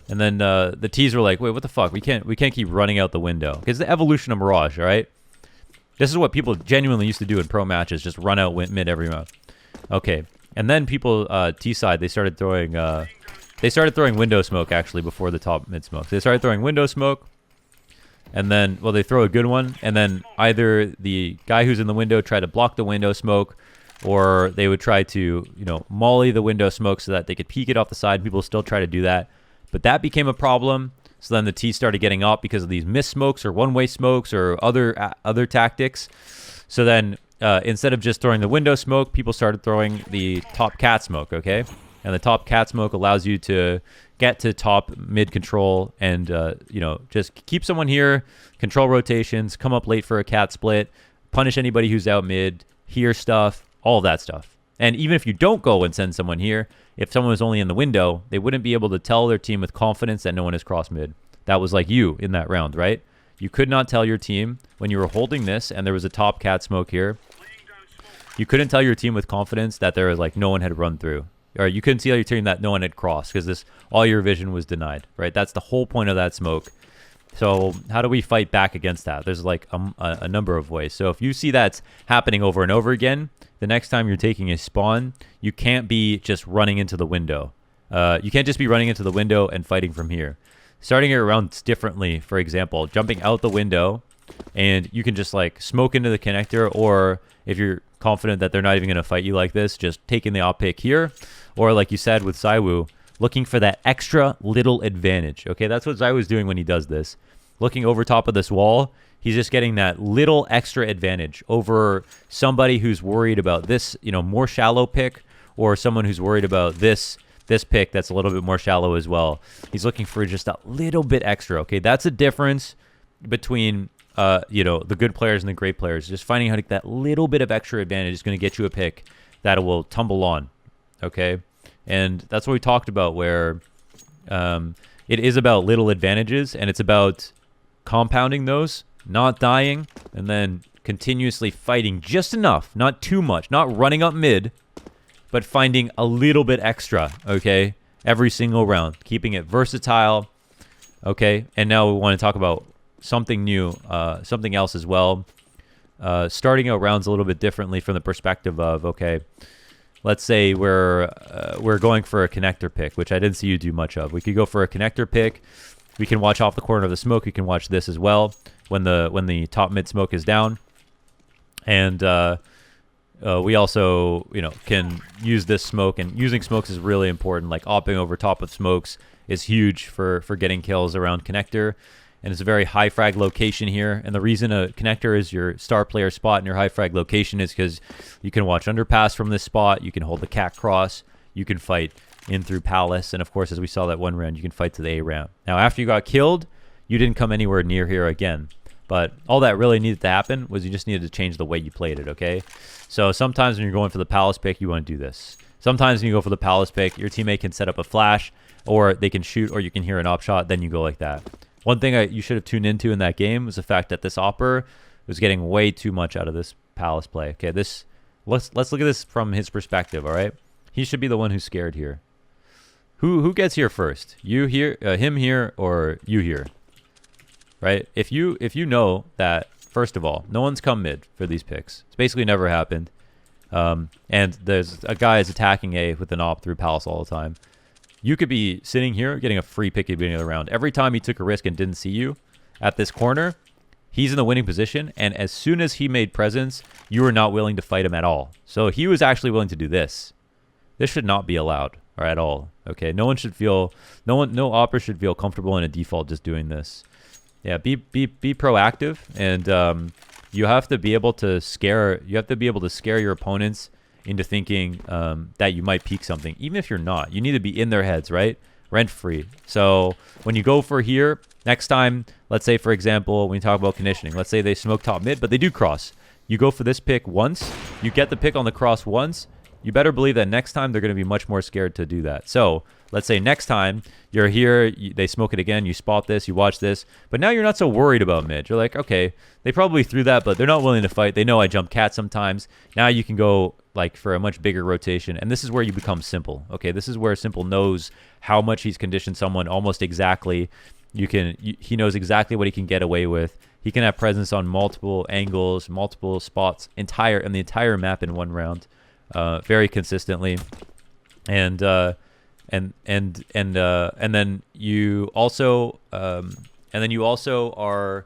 [SPEAKER 1] And then the T's were like, wait, what the fuck? We can't keep running out the window. Because the evolution of Mirage, all right? This is what people genuinely used to do in pro matches, just run out mid every round. Okay. And then people, T-side, they started throwing window smoke, actually, before the top mid smoke. They started throwing window smoke. And then, well, they throw a good one. And then either the guy who's in the window tried to block the window smoke, or they would try to, molly the window smoke so that they could peek it off the side. People still try to do that. But that became a problem. So then the T started getting up because of these miss smokes or one-way smokes or other tactics. So then instead of just throwing the window smoke, people started throwing the top cat smoke, okay? And the top cat smoke allows you to get to top mid control and, just keep someone here, control rotations, come up late for a cat split, punish anybody who's out mid, hear stuff, all of that stuff. And even if you don't go and send someone here, if someone was only in the window, they wouldn't be able to tell their team with confidence that no one is cross mid. That was like you in that round, right? You could not tell your team when you were holding this and there was a top cat smoke here. You couldn't tell your team with confidence that there was like no one had run through. Or you couldn't tell your team that no one had crossed because all your vision was denied, right? That's the whole point of that smoke. So how do we fight back against that? There's like a number of ways. So if you see that's happening over and over again, the next time you're taking a spawn, you can't be just running into the window. You can't just be running into the window and fighting from here. Starting your rounds differently, for example, jumping out the window, and you can just like smoke into the connector, or if you're confident that they're not even going to fight you like this, just taking the op pick here, or like you said with Zywoo, looking for that extra little advantage. Okay, that's what Zywoo's doing when he does this. Looking over top of this wall, he's just getting that little extra advantage over somebody who's worried about this, more shallow pick, or someone who's worried about this pick that's a little bit more shallow as well. He's looking for just a little bit extra. Okay, that's a difference between the good players and the great players. Just finding how to get that little bit of extra advantage is going to get you a pick that will tumble on. Okay, and that's what we talked about, where it is about little advantages, and it's about compounding those, not dying, and then continuously fighting just enough, not too much, not running up mid, but finding a little bit extra, okay, every single round, keeping it versatile, okay. And now we want to talk about something new, something else as well. starting out rounds a little bit differently from the perspective of, okay, let's say we're going for a connector pick, which I didn't see you do much of. We could go for a connector pick. We can watch off the corner of the smoke. You can watch this as well when the top mid smoke is down, and we also can use this smoke. And using smokes is really important. Like opping over top of smokes is huge for getting kills around connector. And it's a very high frag location here. And the reason a connector is your star player spot in your high frag location is because you can watch underpass from this spot. You can hold the cat cross. You can fight in through palace. And of course, as we saw that one round, you can fight to the A ramp. Now, after you got killed, you didn't come anywhere near here again. But all that really needed to happen was you just needed to change the way you played it, okay? So sometimes when you're going for the palace pick, you want to do this. Sometimes when you go for the palace pick, your teammate can set up a flash, or they can shoot, or you can hear an op shot, then you go like that. One thing you should have tuned into in that game was the fact that this opper was getting way too much out of this palace play. Okay, let's look at this from his perspective. All right, he should be the one who's scared here. Who gets here first? You here, him here, or you here? Right? If you know that, first of all, no one's come mid for these picks. It's basically never happened. And there's a guy is attacking A with an op through palace all the time. You could be sitting here getting a free pick at the beginning of the round. Every time he took a risk and didn't see you at this corner, he's in the winning position. And as soon as he made presence, you were not willing to fight him at all. So he was actually willing to do this. This should not be allowed or at all. Okay, no opper should feel comfortable in a default just doing this. Yeah, be proactive, and you have to be able to scare your opponents into thinking that you might peek something, even if you're not. You need to be in their heads, right? Rent-free. So when you go for here, next time, let's say, for example, when you talk about conditioning, let's say they smoke top mid, but they do cross. You go for this pick once, you get the pick on the cross once, you better believe that next time they're going to be much more scared to do that. So let's say next time you're here, they smoke it again, you spot this, you watch this, but now you're not so worried about mid. You're like, okay, they probably threw that, but they're not willing to fight. They know I jump cat sometimes. Now you can go like for a much bigger rotation, and this is where you become Simple. Okay, this is where Simple knows how much he's conditioned someone almost exactly. He knows exactly what he can get away with. He can have presence on multiple angles, multiple spots, in the entire map in one round, very consistently, and then you also are,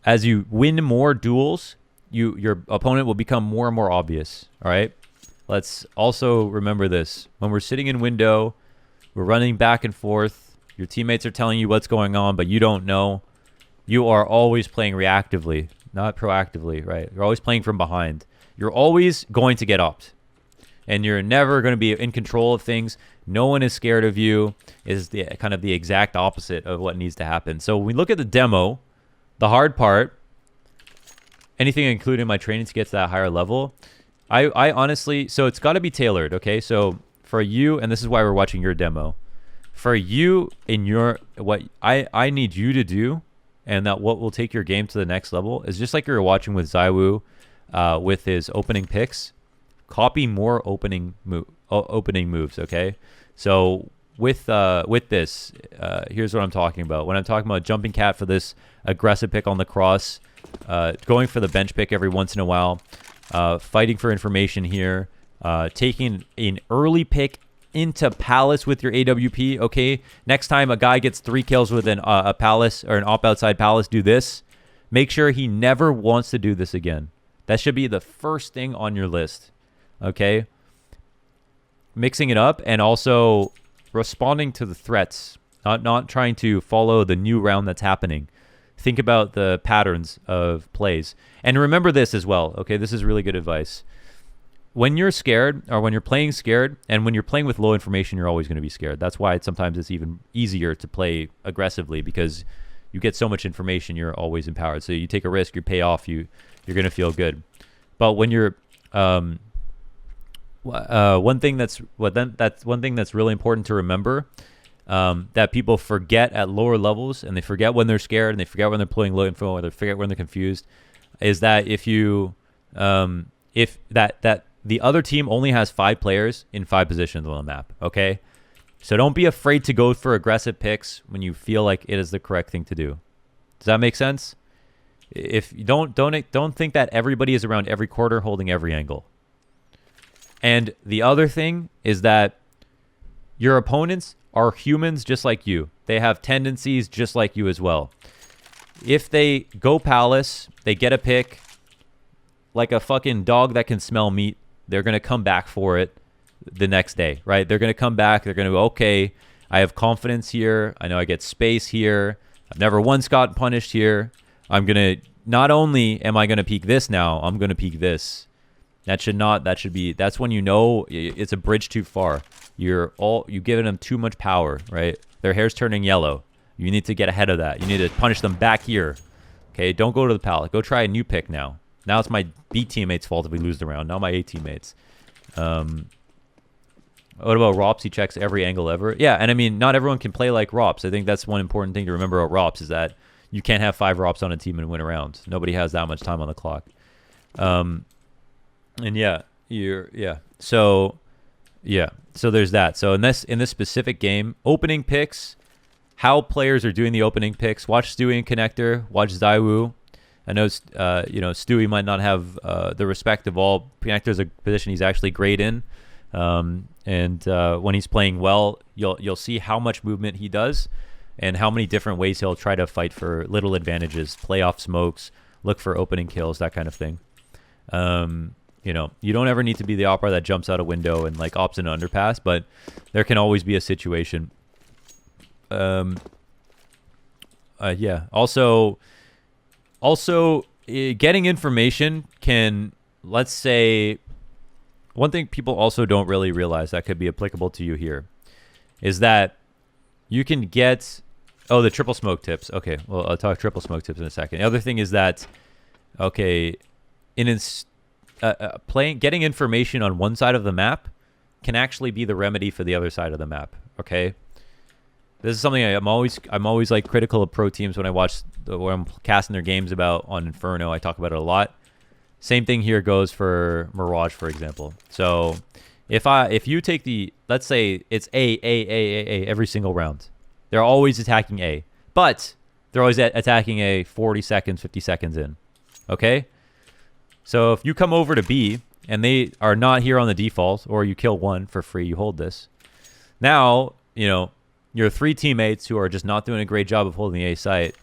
[SPEAKER 1] as you win more duels, your opponent will become more and more obvious. All right, let's also remember this: when we're sitting in window, we're running back and forth. Your teammates are telling you what's going on, but you don't know. You are always playing reactively, not proactively, right? You're always playing from behind. You're always going to get upped, and you're never going to be in control of things. No one is scared of you. Is the kind of the exact opposite of what needs to happen. So when we look at the demo, the hard part, anything including my training to get to that higher level, I honestly, so it's got to be tailored, okay? So for you, and this is why we're watching your demo, for you in what I need you to do, and that what will take your game to the next level is just like you were watching with Zywoo with his opening picks. Copy more opening moves, okay? So with this, here's what I'm talking about. When I'm talking about jumping cat for this aggressive pick on the cross, going for the bench pick every once in a while, fighting for information here, taking an early pick into Palace with your AWP, okay? Next time a guy gets 3 kills with a Palace or an op outside Palace, do this. Make sure he never wants to do this again. That should be the first thing on your list, okay? Mixing it up and also responding to the threats, not trying to follow the new round that's happening. Think about the patterns of plays. And remember this as well, okay? This is really good advice. When you're scared, or when you're playing scared, and when you're playing with low information, you're always going to be scared. That's why sometimes it's even easier to play aggressively, because you get so much information, you're always empowered. So you take a risk, you pay off, you're going to feel good. But when you're one thing that's really important to remember, that people forget at lower levels, and they forget when they're scared, and they forget when they're playing low info, or they forget when they're confused, is that if the other team only has 5 players in 5 positions on the map, okay? So don't be afraid to go for aggressive picks when you feel like it is the correct thing to do. Does that make sense? If you don't think that everybody is around every corner holding every angle. And the other thing is that your opponents are humans just like you. They have tendencies just like you as well. If they go palace, they get a pick, like a fucking dog that can smell meat, they're going to come back for it the next day, right? They're going to come back. They're going to go, okay, I have confidence here. I know I get space here. I've never once gotten punished here. I'm going to, not only am I going to peek this now, I'm going to peek this. That's when you know it's a bridge too far. You're giving them too much power, right? Their hair's turning yellow. You need to get ahead of that. You need to punish them back here. Okay, don't go to the pallet. Go try a new pick now. Now it's my B teammates' fault if we lose the round, not my A teammates. What about Rops? He checks every angle ever. Yeah, and I mean, not everyone can play like Rops. I think that's one important thing to remember about Rops is that you can't have 5 Rops on a team and win a round. Nobody has that much time on the clock. And yeah, So there's that. So in this specific game, opening picks, how players are doing the opening picks. Watch Stewie and Connector. Watch Zaiwu. I know, Stewie might not have the respect of all. Connector's a position he's actually great in. And when he's playing well, you'll see how much movement he does and how many different ways he'll try to fight for little advantages, play off smokes, look for opening kills, that kind of thing. You don't ever need to be the opera that jumps out a window and like opts into underpass, but there can always be a situation. Yeah. Also, getting information can, let's say, one thing people also don't really realize that could be applicable to you here is that you can get, the triple smoke tips. Okay, well, I'll talk triple smoke tips in a second. The other thing is that, okay, getting information on one side of the map can actually be the remedy for the other side of the map. Okay, this is something I'm always like critical of pro teams when I'm casting their games about on Inferno. I talk about it a lot. Same thing here goes for Mirage, for example. So if you take let's say it's A every single round, they're always attacking A, but they're always attacking A 40 seconds, 50 seconds in. Okay. So if you come over to B and they are not here on the default, or you kill one for free, you hold this. Now, your 3 teammates who are just not doing a great job of holding the A site,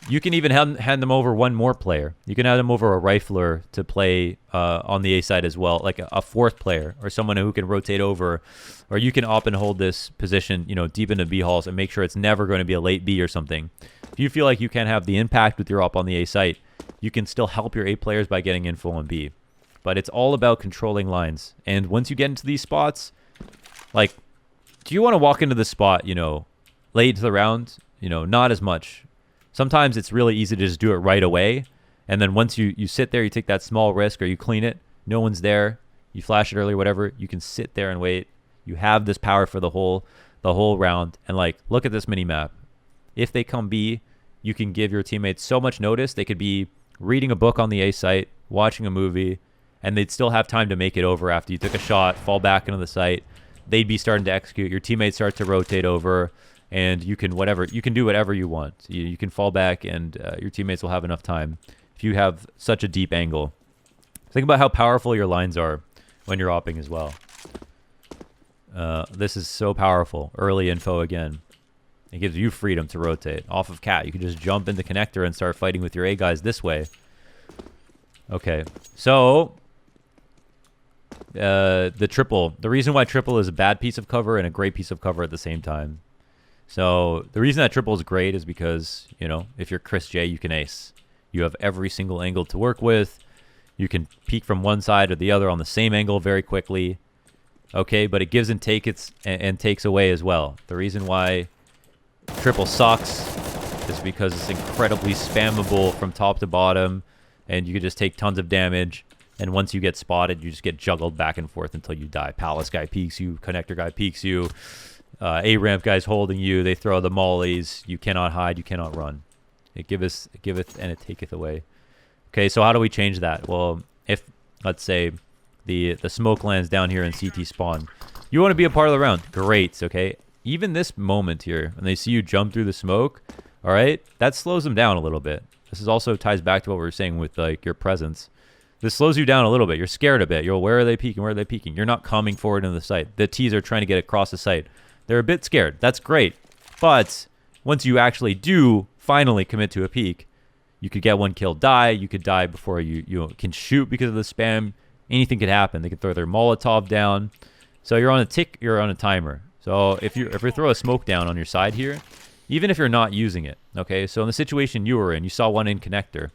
[SPEAKER 1] you can even hand them over one more player. You can hand them over a rifler to play on the A side as well, like a 4th player or someone who can rotate over, or you can op and hold this position, deep into B halls and make sure it's never going to be a late B or something. If you feel like you can have the impact with your op on the A site, you can still help your A players by getting info on B. But it's all about controlling lines. And once you get into these spots, like, do you want to walk into the spot, late into the round? Not as much. Sometimes it's really easy to just do it right away. And then once you sit there, you take that small risk or you clean it. No one's there. You flash it early, whatever. You can sit there and wait. You have this power for the whole round. And like, look at this mini map. If they come B, you can give your teammates so much notice. They could be reading a book on the A site, watching a movie, and they'd still have time to make it over after you took a shot, fall back into the site. They'd be starting to execute. Your teammates start to rotate over. And you can do whatever you want. You can fall back, and your teammates will have enough time if you have such a deep angle. Think about how powerful your lines are when you're opping as well. This is so powerful. Early info again. It gives you freedom to rotate. Off of Cat, you can just jump into Connector and start fighting with your A guys this way. Okay, so the triple. The reason why triple is a bad piece of cover and a great piece of cover at the same time. So the reason that triple is great is because, if you're Chris J, you can ace. You have every single angle to work with. You can peek from one side or the other on the same angle very quickly. Okay, but it gives and takes away as well. The reason why triple sucks is because it's incredibly spammable from top to bottom, and you can just take tons of damage. And once you get spotted, you just get juggled back and forth until you die. Palace guy peeks you, Connector guy peeks you. A-ramp guy's holding you. They throw the mollies. You cannot hide. You cannot run. It giveth and it taketh away. Okay, so how do we change that? Well, if, let's say, the smoke lands down here in CT spawn, you want to be a part of the round. Great, okay? Even this moment here, when they see you jump through the smoke, all right, that slows them down a little bit. This is also ties back to what we were saying with like your presence. This slows you down a little bit. You're scared a bit. You're, where are they peeking? Where are they peeking? You're not coming forward into the site. The T's are trying to get across the site. They're a bit scared. That's great. But once you actually do finally commit to a peek, you could get one kill, die. You could die before you can shoot because of the spam. Anything could happen. They could throw their Molotov down. So you're on a tick. You're on a timer. So if you throw a smoke down on your side here, even if you're not using it, okay. So in the situation you were in, you saw one in connector.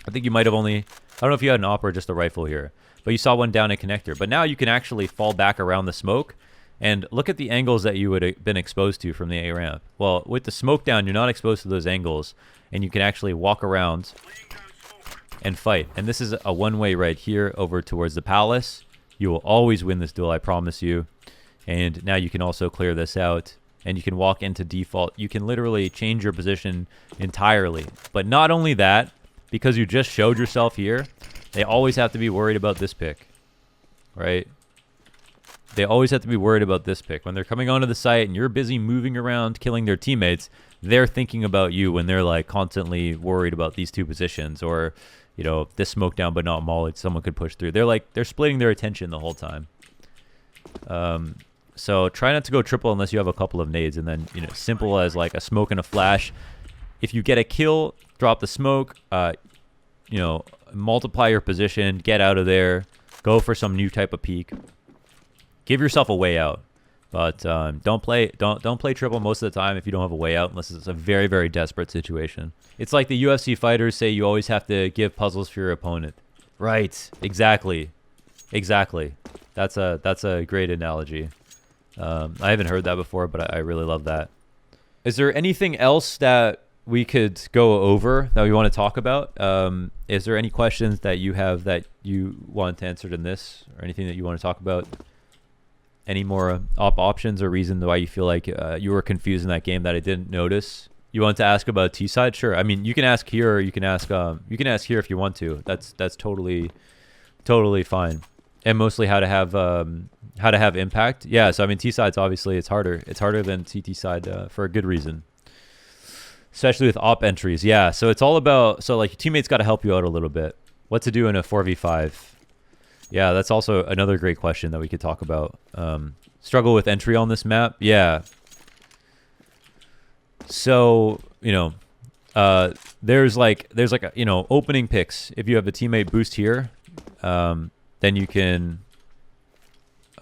[SPEAKER 1] I think you might have only, I don't know if you had an op or just a rifle here, but you saw one down in connector. But now you can actually fall back around the smoke and look at the angles that you would have been exposed to from the A ramp. Well, with the smoke down, you're not exposed to those angles, and you can actually walk around and fight. And this is a one-way right here over towards the palace. You will always win this duel, I promise you. And now you can also clear this out, and you can walk into default. You can literally change your position entirely. But not only that, because you just showed yourself here, they always have to be worried about this pick, right? They always have to be worried about this pick. When they're coming onto the site and you're busy moving around, killing their teammates, they're thinking about you when they're like constantly worried about these two positions, or, you know, this smoke down but not molly, someone could push through. They're splitting their attention the whole time. So try not to go triple unless you have a couple of nades, and then, you know, simple as like a smoke and a flash. If you get a kill, drop the smoke, you know, multiply your position, get out of there, go for some new type of peek. Give yourself a way out, but don't play triple most of the time if you don't have a way out, unless it's a very, very desperate situation. It's like the UFC fighters say you always have to give puzzles for your opponent. Right? Exactly. That's a great analogy. I haven't heard that before, but I really love that. Is there anything else that we could go over that we want to talk about? Is there any questions that you have that you want answered in this, or anything that you want to talk about? Any more options or reason why you feel like you were confused in that game that I didn't notice? You want to ask about T side? Sure. I mean, you can ask here, or you can ask here if you want to. That's totally fine. And mostly how to have impact. Yeah. So I mean, T side's obviously it's harder. It's harder than CT side for a good reason, especially with op entries. Yeah. So it's all about, so like your teammates got to help you out a little bit. What to do in a 4v5. Yeah, that's also another great question that we could talk about. Struggle with entry on this map. Yeah. So, you know, there's like a, you know, opening picks. If you have a teammate boost here, then you can.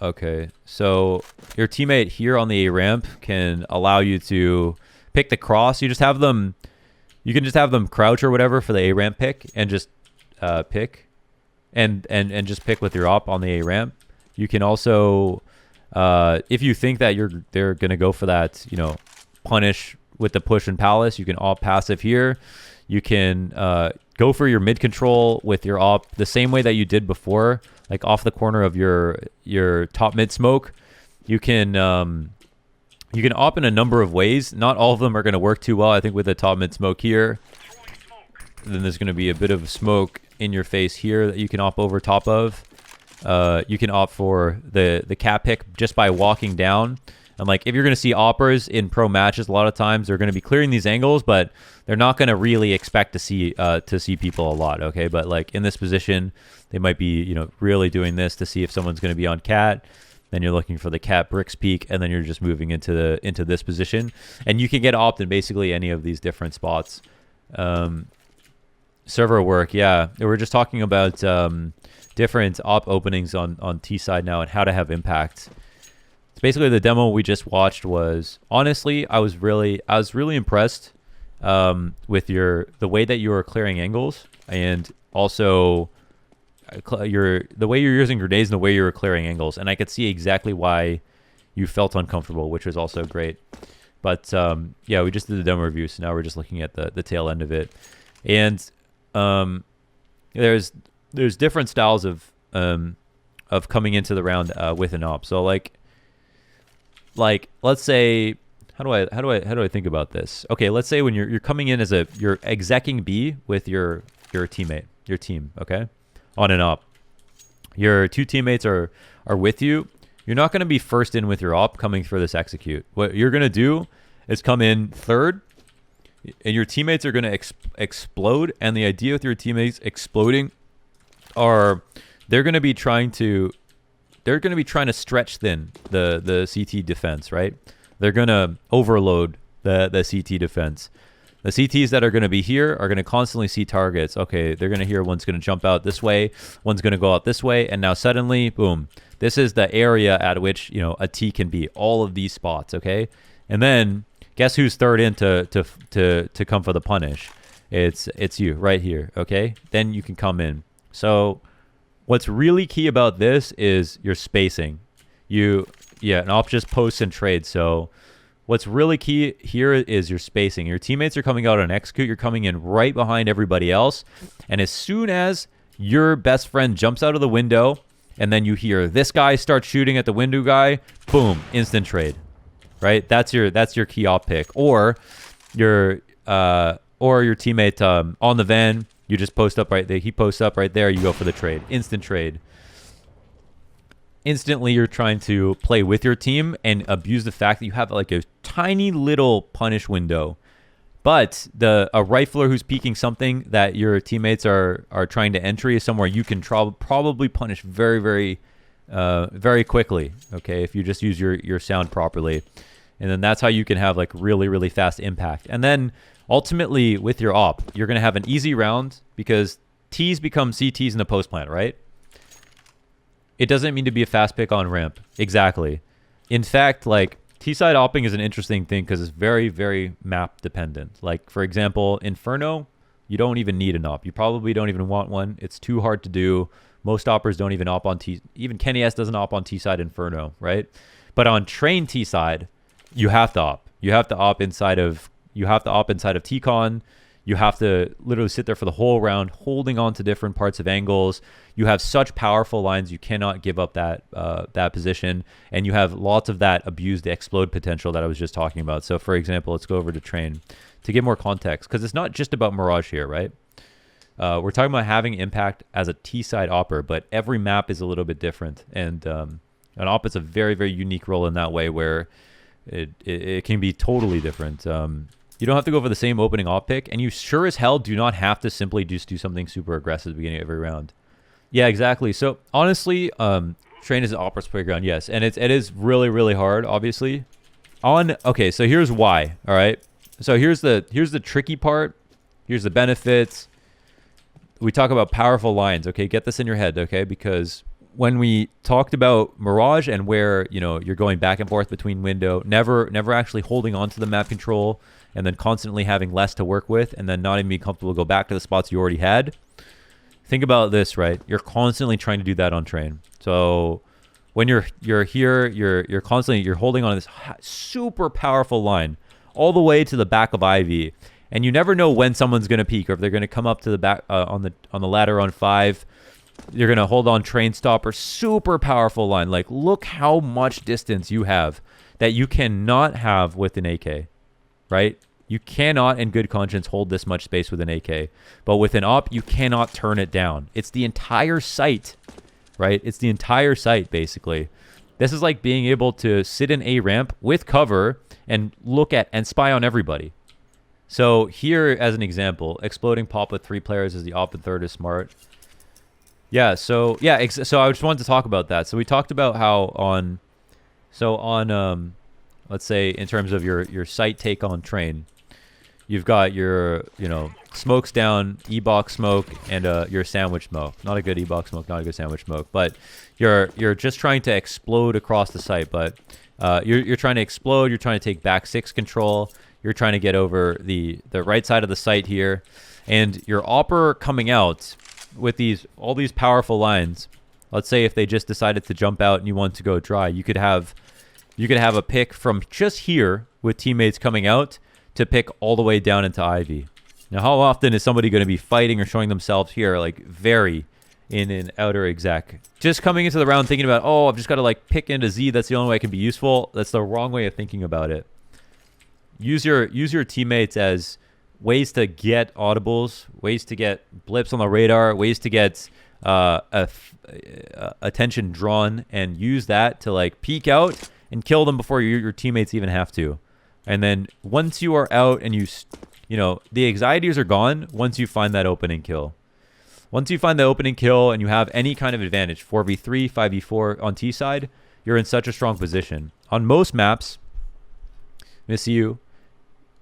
[SPEAKER 1] Okay, so your teammate here on the A ramp can allow you to pick the cross. You just have them. You can just have them crouch or whatever for the A ramp pick, and just pick. And just pick with your op on the A ramp. You can also, if you think that they're gonna go for that, you know, punish with the push and palace, you can op passive here. You can go for your mid control with your op the same way that you did before, like off the corner of your top mid smoke. You can op in a number of ways. Not all of them are gonna work too well. I think with the top mid smoke here, then there's gonna be a bit of smoke in your face here that you can op over top of. You can opt for the cap pick just by walking down. And like if you're going to see oppers in pro matches, a lot of times they're going to be clearing these angles, but they're not going to really expect to see people a lot. Okay, but like in this position, they might be, you know, really doing this to see if someone's going to be on cat. Then you're looking for the cat bricks peak, and then you're just moving into this position, and you can get opt in basically any of these different spots. Server work, yeah. We're just talking about different op openings on T side now and how to have impact. So basically, the demo we just watched was, honestly, I was really impressed with the way that you were clearing angles, and also the way you're using grenades and the way you were clearing angles. And I could see exactly why you felt uncomfortable, which was also great. But yeah, we just did the demo review, so now we're just looking at the tail end of it. And there's different styles of coming into the round with an op. So like let's say, how do I think about this? Okay, let's say when you're coming in as you're execing B with your teammate, your team, okay, on an op. Your two teammates are with you. You're not going to be first in with your op coming for this execute. What you're going to do is come in third. and your teammates are going to explode. And the idea with your teammates exploding are they're going to be trying to stretch thin the CT defense, right? They're going to overload the CT defense. The CTs that are going to be here are going to constantly see targets. Okay, they're going to hear one's going to jump out this way, one's going to go out this way, and now suddenly, boom, this is the area at which, you know, a T can be. All of these spots, okay? And then guess who's third in to come for the punish? It's you right here, okay? Then you can come in. So what's really key about this is your spacing. An op just posts and trades. So what's really key here is your spacing. Your teammates are coming out on execute. You're coming in right behind everybody else. And as soon as your best friend jumps out of the window and then you hear this guy start shooting at the window guy, boom, instant trade, right? That's your key op pick. Or your teammate on the van, you just post up right there. He posts up right there. You go for the trade. Instant trade. Instantly, you're trying to play with your team and abuse the fact that you have like a tiny little punish window. But a rifler who's peeking something that your teammates are trying to entry is somewhere you can probably punish very, very, very quickly. Okay, if you just use your sound properly. And then that's how you can have like really, really fast impact. And then ultimately with your op, you're going to have an easy round because T's become CTs in the post plant, right? It doesn't mean to be a fast pick on ramp. Exactly. In fact, like T-side opping is an interesting thing because it's very, very map dependent. Like for example, Inferno, you don't even need an op. You probably don't even want one. It's too hard to do. Most oppers don't even op on T. Even Kenny S doesn't op on T-side Inferno, right? But on train T-side, you have to op. You have to op inside of T-con. You have to literally sit there for the whole round, holding on to different parts of angles. You have such powerful lines, you cannot give up that position, and you have lots of that abused explode potential that I was just talking about. So, for example, let's go over to train to give more context, because it's not just about Mirage here, right? We're talking about having impact as a T-side opper, but every map is a little bit different, and an op is a very, very unique role in that way where it can be totally different. You don't have to go for the same opening op pick, and you sure as hell do not have to simply just do something super aggressive at the beginning of every round. Yeah, exactly. So honestly, train is an opera's playground, yes, and it is really, really hard, obviously. Okay, so here's why. All right, so here's the tricky part. Here's the benefits. We talk about powerful lines. Okay, get this in your head. Okay, because when we talked about Mirage and where you're going back and forth between window, never actually holding on to the map control, and then constantly having less to work with, and then not even being comfortable to go back to the spots you already had. Think about this, right? You're constantly trying to do that on train. So when you're here, you're constantly holding on to this super powerful line all the way to the back of Ivy, and you never know when someone's gonna peek or if they're gonna come up to the back on the ladder on 5. You're gonna hold on train stopper, super powerful line. Like look how much distance you have that you cannot have with an AK. Right? You cannot, in good conscience, hold this much space with an AK. But with an op, you cannot turn it down. It's the entire site, right? It's the entire site, basically. This is like being able to sit in a ramp with cover and look at and spy on everybody. So here, as an example, exploding pop with 3 players is the op and third is smart. Yeah, so I just wanted to talk about that. So we talked about how on let's say in terms of your site take on train, you've got your smokes down, E-box smoke, and your sandwich smoke. Not a good E-box smoke, not a good sandwich smoke, but you're just trying to explode across the site. But you're trying to explode. You're trying to take back 6 control. You're trying to get over the right side of the site here, and your opper coming out with all these powerful lines. Let's say if they just decided to jump out and you want to go dry, you could have a pick from just here with teammates coming out to pick all the way down into Ivy. Now, how often is somebody going to be fighting or showing themselves here, like very in an outer exec? Just coming into the round thinking about, oh, I've just got to like pick into Z. That's the only way I can be useful. That's the wrong way of thinking about it. Use your teammates as ways to get audibles, ways to get blips on the radar, ways to get attention drawn, and use that to like peek out and kill them before your teammates even have to. And then once you are out and you know, the anxieties are gone once you find that opening kill. Once you find the opening kill and you have any kind of advantage, 4v3, 5v4 on T side, you're in such a strong position. On most maps, misiu,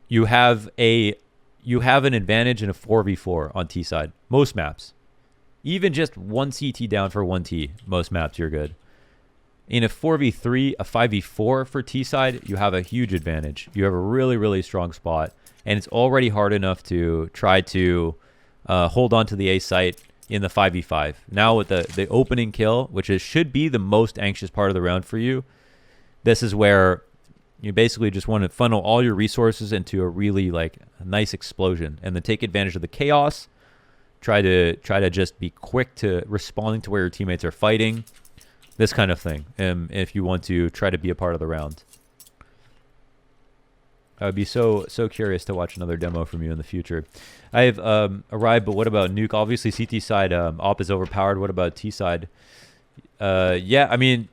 [SPEAKER 1] you have an advantage in a 4v4 on T side. Most maps. Even just 1 CT down for 1 T, most maps you're good. In a 4v3, a 5v4 for T side, you have a huge advantage. You have a really, really strong spot. And it's already hard enough to try to hold on to the A site in the 5v5. Now with the opening kill, which should be the most anxious part of the round for you, this is where you basically just want to funnel all your resources into a really like a nice explosion and then take advantage of the chaos. Try to just be quick to responding to where your teammates are fighting. This kind of thing. If you want to try to be a part of the round. I would be so curious to watch another demo from you in the future. I have arrived, but what about nuke? Obviously, CT side op is overpowered. What about T side? Yeah, I mean,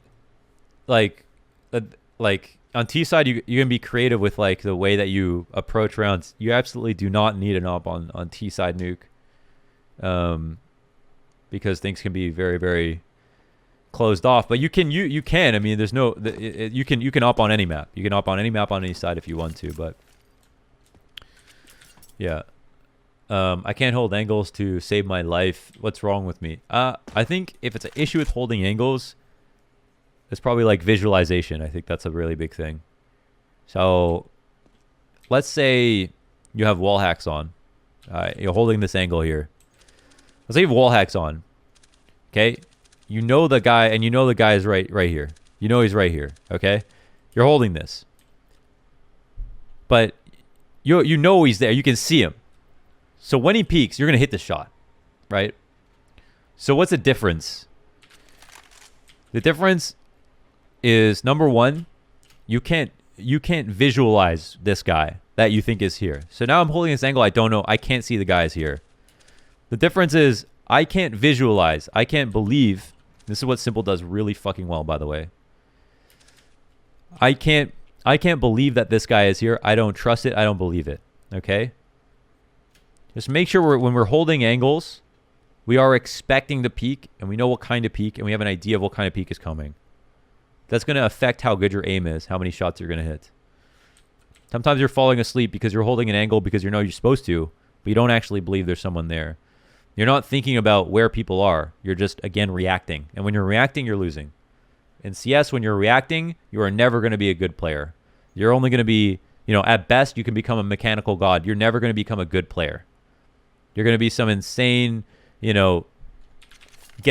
[SPEAKER 1] like on T side, you can be creative with like the way that you approach rounds. You absolutely do not need an op on T side nuke, because things can be very, very closed off. But you can. I mean, there's no. You can op on any map. You can op on any map on any side if you want to. But yeah, I can't hold angles to save my life. What's wrong with me? I think if it's an issue with holding angles, it's probably like visualization. I think that's a really big thing. So let's say you have wall hacks on. You're holding this angle here. Let's say you have wall hacks on. Okay. You know the guy, and you know the guy is right here. You know he's right here, okay? You're holding this. But you know he's there. You can see him. So when he peeks, you're going to hit the shot, right? So what's the difference? The difference is, number one, you can't visualize this guy that you think is here. So now I'm holding this angle. I don't know. I can't see the guys here. The difference is I can't visualize. I can't believe. This is what Simple does really fucking well, by the way. I can't believe that this guy is here. I don't trust it. I don't believe it. Okay? Just make sure when we're holding angles, we are expecting the peak, and we know what kind of peak, and we have an idea of what kind of peak is coming. That's going to affect how good your aim is, how many shots you're going to hit. Sometimes you're falling asleep because you're holding an angle because you know you're supposed to, but you don't actually believe there's someone there. You're not thinking about where people are. You're just, again, reacting. And when you're reacting, you're losing. In CS, when you're reacting, you are never going to be a good player. You're only going to be, at best, you can become a mechanical god. You're never going to become a good player. You're going to be some insane, get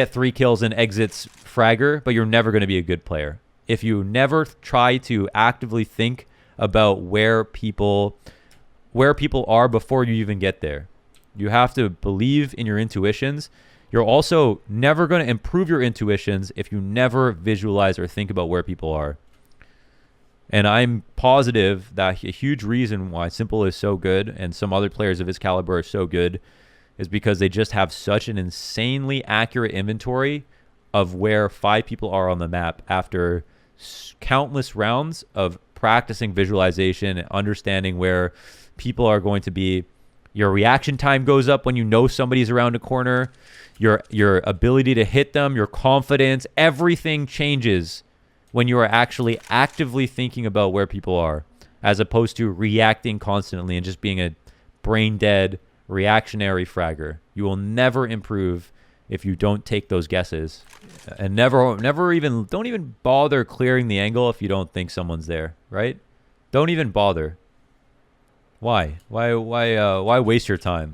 [SPEAKER 1] 3 kills and exits fragger, but you're never going to be a good player. If you never try to actively think about where people are before you even get there. You have to believe in your intuitions. You're also never going to improve your intuitions if you never visualize or think about where people are. And I'm positive that a huge reason why Simple is so good and some other players of his caliber are so good is because they just have such an insanely accurate inventory of where 5 people are on the map after countless rounds of practicing visualization and understanding where people are going to be. Your reaction time goes up when you know somebody's around a corner. Your ability to hit them, your confidence, everything changes when you are actually actively thinking about where people are, as opposed to reacting constantly and just being a brain-dead, reactionary fragger. You will never improve if you don't take those guesses. And don't even bother clearing the angle if you don't think someone's there, right? Don't even bother. Why? Why waste your time?